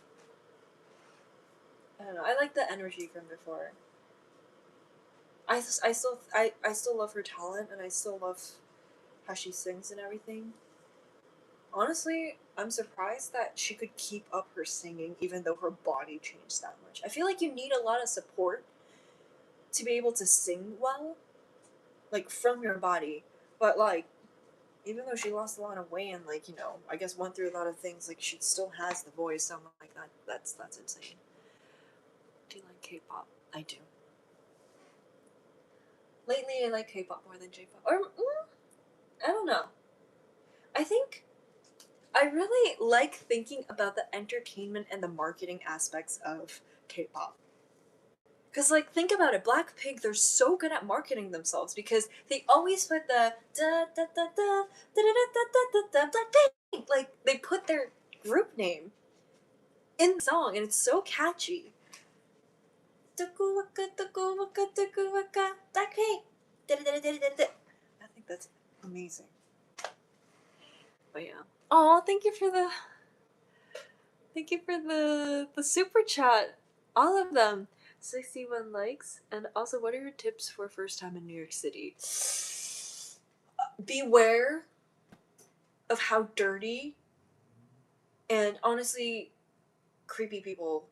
I don't know. I like the energy from before. I still love her talent and I still love how she sings and everything. Honestly, I'm surprised that she could keep up her singing even though her body changed that much. I feel like you need a lot of support to be able to sing well, like from your body. But like, even though she lost a lot of weight and like, you know, I guess went through a lot of things, like she still has the voice. So I'm like that. That's insane. Do you like K-pop? I do. Lately, I like K-pop more than J-pop. Or I don't know. I think I really like thinking about the entertainment and the marketing aspects of K-pop. Because, like, think about it. Blackpink, they're so good at marketing themselves because they always put the da da da da da da da da da da Blackpink. Like, they put their group name in the song and it's so catchy. Tokuwaka, Tokuwaka, Tokuwaka, Blackpink. I think that's amazing. But yeah. Oh, thank you for the super chat. All of them. 61 likes. And also, what are your tips for first time in New York City? Beware of how dirty and honestly creepy people.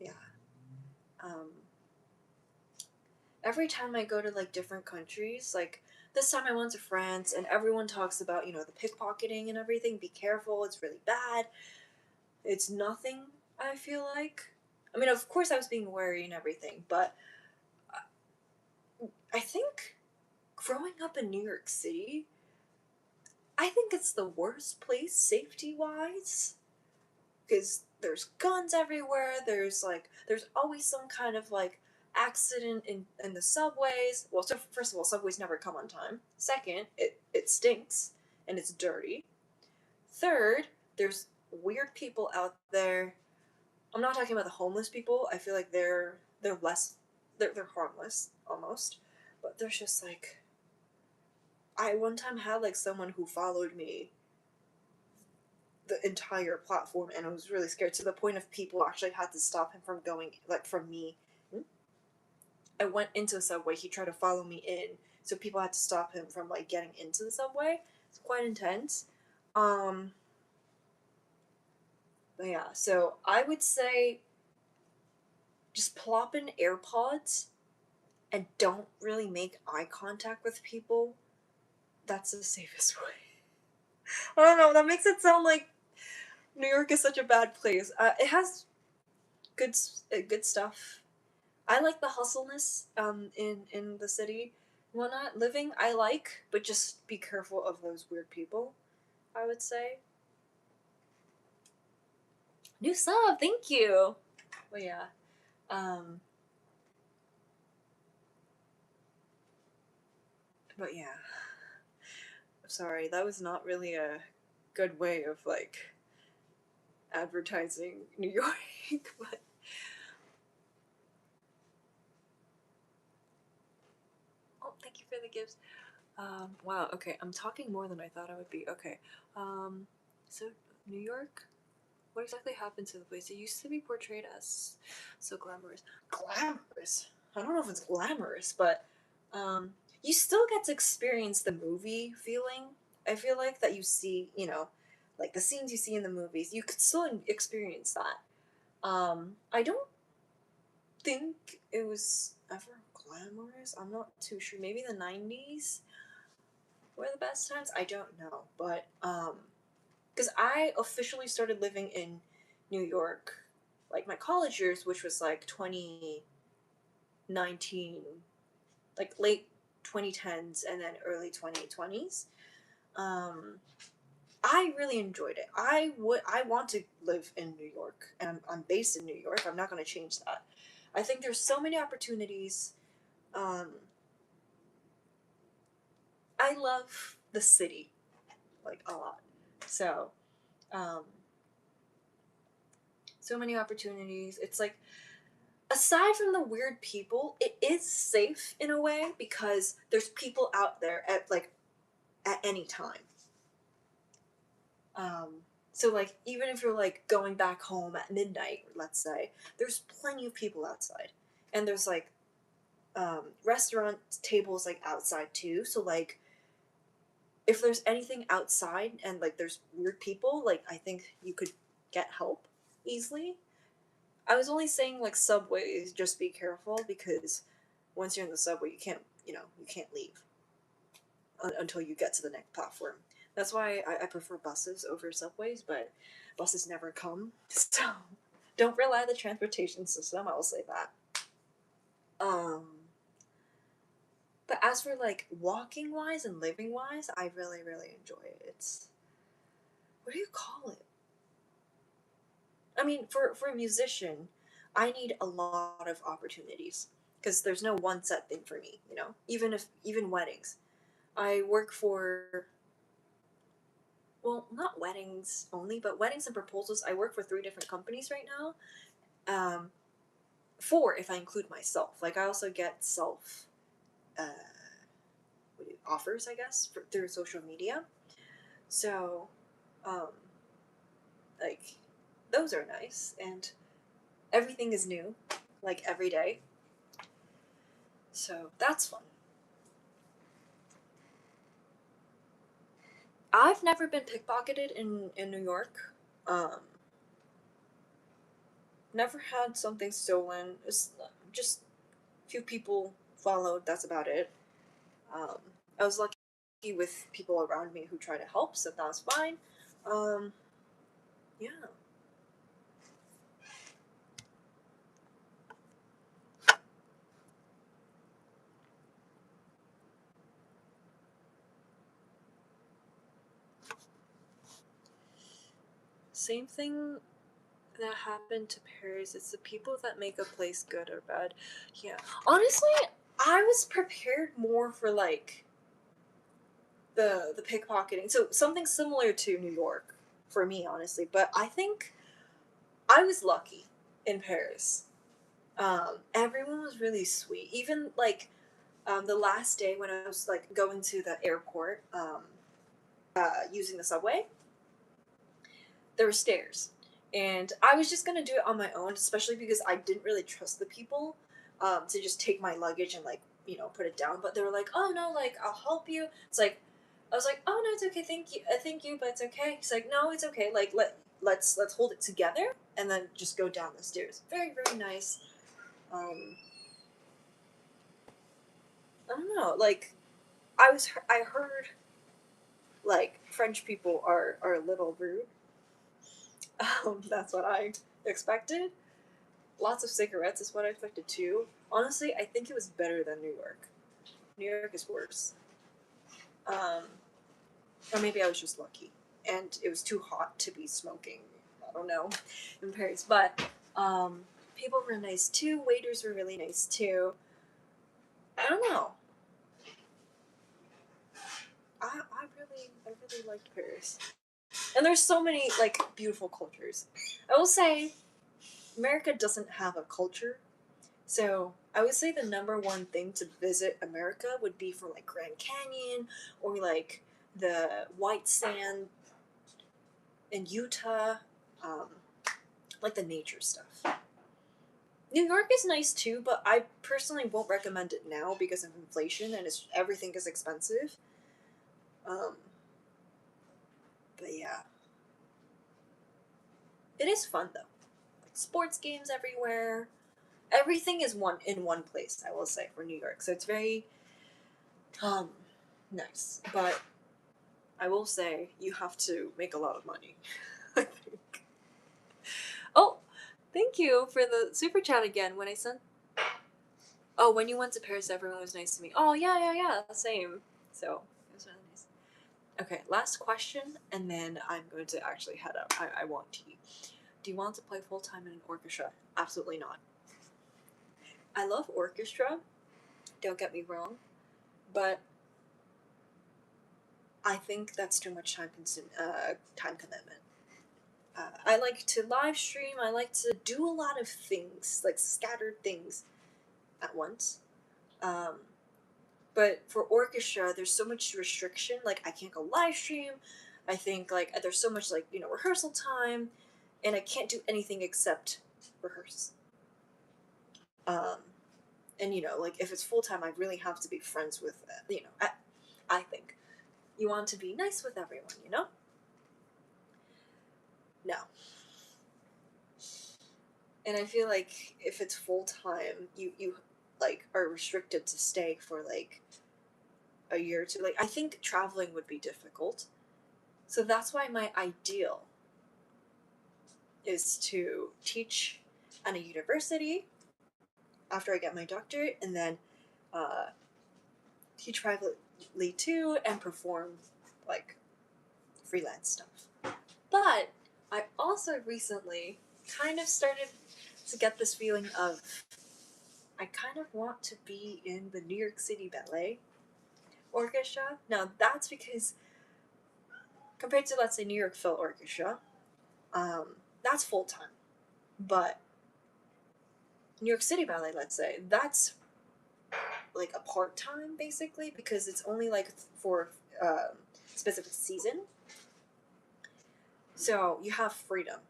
Yeah. Every time I go to like different countries, like this time I went to France and everyone talks about, you know, the pickpocketing and everything. Be careful, it's really bad. It's nothing, I feel like. I mean, of course I was being wary and everything, but I think growing up in New York City, I think it's the worst place safety-wise because there's guns everywhere. There's always some kind of like accident in the subways. Well, so first of all, subways never come on time. Second, it stinks and it's dirty. Third, there's weird people out there. I'm not talking about the homeless people. I feel like they're less they're harmless almost, but there's just like I one time had like someone who followed me the entire platform and I was really scared to the point of people actually had to stop him from going like from me. I went into the subway, he tried to follow me in, so people had to stop him from like getting into the subway. It's quite intense. But yeah, so I would say just plop in AirPods and don't really make eye contact with people. That's the safest way. I don't know, that makes it sound like New York is such a bad place. It has good stuff. I like the hustleness in the city. Whatnot living I like, but just be careful of those weird people. I would say. New sub, thank you. But yeah, um, but yeah. Sorry, that was not really a good way of like advertising New York, but oh, thank you for the gifts. Wow, okay, I'm talking more than I thought I would be. Okay, so New York, what exactly happened to the place? It used to be portrayed as so glamorous. Glamorous? I don't know if it's glamorous, but you still get to experience the movie feeling. I feel like that you see, you know, like the scenes you see in the movies, you could still experience that. I don't think it was ever glamorous. I'm not too sure. Maybe the 90s were the best times. I don't know, but because I officially started living in New York, like my college years, which was like 2019, like late 2010s and then early 2020s. I really enjoyed it. I want to live in New York, and I'm based in New York. I'm not going to change that. I think there's so many opportunities. Um, I love the city, like a lot. So, um, so many opportunities. It's like aside from the weird people, it is safe in a way because there's people out there at like at any time. Um, so like even if you're like going back home at midnight, let's say, there's plenty of people outside, and there's like restaurant tables like outside too. So like if there's anything outside and like there's weird people, like I think you could get help easily. I was only saying like subways, just be careful because once you're in the subway, you can't you can't leave until you get to the next platform. That's why I prefer buses over subways, but buses never come, so don't rely on the transportation system. I will say that. Um, but as for like walking wise and living wise, I really really enjoy it. It's what do you call it? I mean, for a musician, I need a lot of opportunities because there's no one set thing for me. You know, even weddings, I work for well, not weddings only, but weddings and proposals. I work for 3 different companies right now. Um, 4 if I include myself. Like I also get self uh, offers, I guess, through social media. So, um, like those are nice, and everything is new, like every day. So that's fun. I've never been pickpocketed in New York. Um, never had something stolen. It's just a few people followed. That's about it. Um, I was lucky with people around me who try to help, so that was fine. Um, yeah. Same thing that happened to Paris. It's the people that make a place good or bad. Yeah. Honestly, I was prepared more for like the pickpocketing. So something similar to New York for me, honestly. But I think I was lucky in Paris. Everyone was really sweet. Even like the last day when I was like going to the airport, using the subway, there were stairs, and I was just gonna do it on my own, especially because I didn't really trust the people to just take my luggage and like put it down. But they were like, "Oh no, like I'll help you." It's like I was like, "Oh no, it's okay, thank you, but it's okay." He's like, "No, it's okay. Like let's hold it together and then just go down the stairs." Very very nice. Um, I don't know, like I heard like French people are a little rude. That's what I expected. Lots of cigarettes is what I expected too. Honestly, I think it was better than New York. New York is worse. Um, or maybe I was just lucky, and it was too hot to be smoking. I don't know, in Paris. But people were nice too. Waiters were really nice too. I don't know. I really liked Paris, and there's so many like beautiful cultures. I will say, America doesn't have a culture. So I would say the number one thing to visit America would be for like Grand Canyon or like the white sand in Utah, um, like the nature stuff. New York is nice too, but I personally won't recommend it now because of inflation and everything is expensive. Um, but yeah, it is fun though. Like sports games everywhere. Everything is one place. I will say for New York, so it's very um nice. But I will say you have to make a lot of money. I think. Oh, thank you for the super chat again. When I sent. Oh, when you went to Paris, everyone was nice to me. Oh yeah, yeah, yeah. Same. So it was really nice. Okay, last question, and then I'm going to actually head out. I want tea. Do you want to play full time in an orchestra? Absolutely not. I love orchestra. Don't get me wrong, but I think that's too much time commitment. I like to live stream. I like to do a lot of things, like scattered things at once. But for orchestra, there's so much restriction. Like I can't go live stream. I think like there's so much like rehearsal time, and I can't do anything except rehearse. And like if it's full time, I really have to be friends with I think you want to be nice with everyone. No. And I feel like if it's full time, you like are restricted to stay for like a year or two. Like I think traveling would be difficult. So that's why my ideal is to teach at a university after I get my doctorate, and then teach privately too, and perform like freelance stuff. But I also recently kind of started to get this feeling of I kind of want to be in the New York City Ballet Orchestra. Now that's because compared to let's say New York Phil Orchestra, that's full time. But New York City Ballet, let's say, that's like a part time basically because it's only like for specific season. So you have freedom,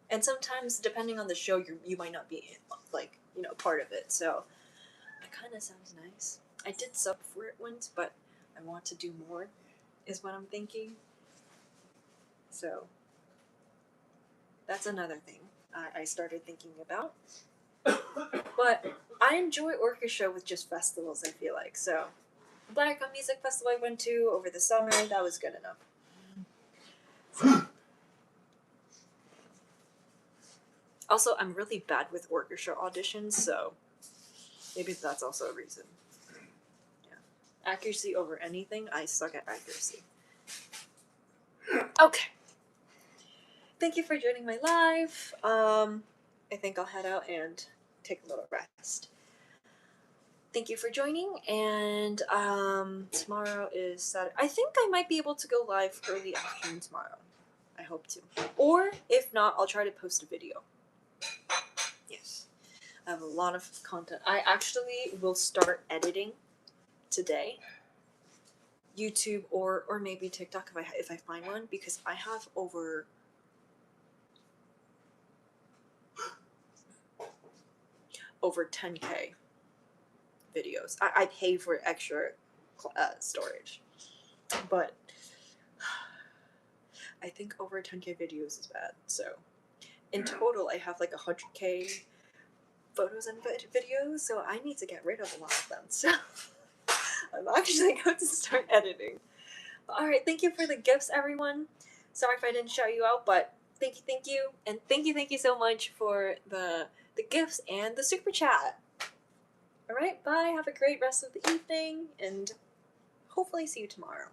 and sometimes depending on the show, you might not be like part of it. So it kind of sounds nice. I did sub for it once, but I want to do more, is what I'm thinking. So that's another thing I started thinking about. But I enjoy orchestra with just festivals, I feel like. So Black Icon Music Festival I went to over the summer, that was good enough. So. Also, I'm really bad with orchestra auditions, so maybe that's also a reason. Yeah. Accuracy over anything, I suck at accuracy. Okay. Thank you for joining my live. I think I'll head out and take a little rest. Thank you for joining, and tomorrow is Saturday. I think I might be able to go live early afternoon tomorrow. I hope to. Or if not, I'll try to post a video. Yes. I have a lot of content. I actually will start editing today. YouTube or maybe TikTok if I find one, because I have over 10K videos. I pay for extra storage, but I think over 10K videos is bad. So in total, I have like 100K photos and videos, so I need to get rid of a lot of them. So I'm actually going to start editing. Alright, thank you for the gifts, everyone. Sorry if I didn't shout you out, but thank you. And thank you so much for the gifts and the super chat. Alright, bye. Have a great rest of the evening, and hopefully see you tomorrow.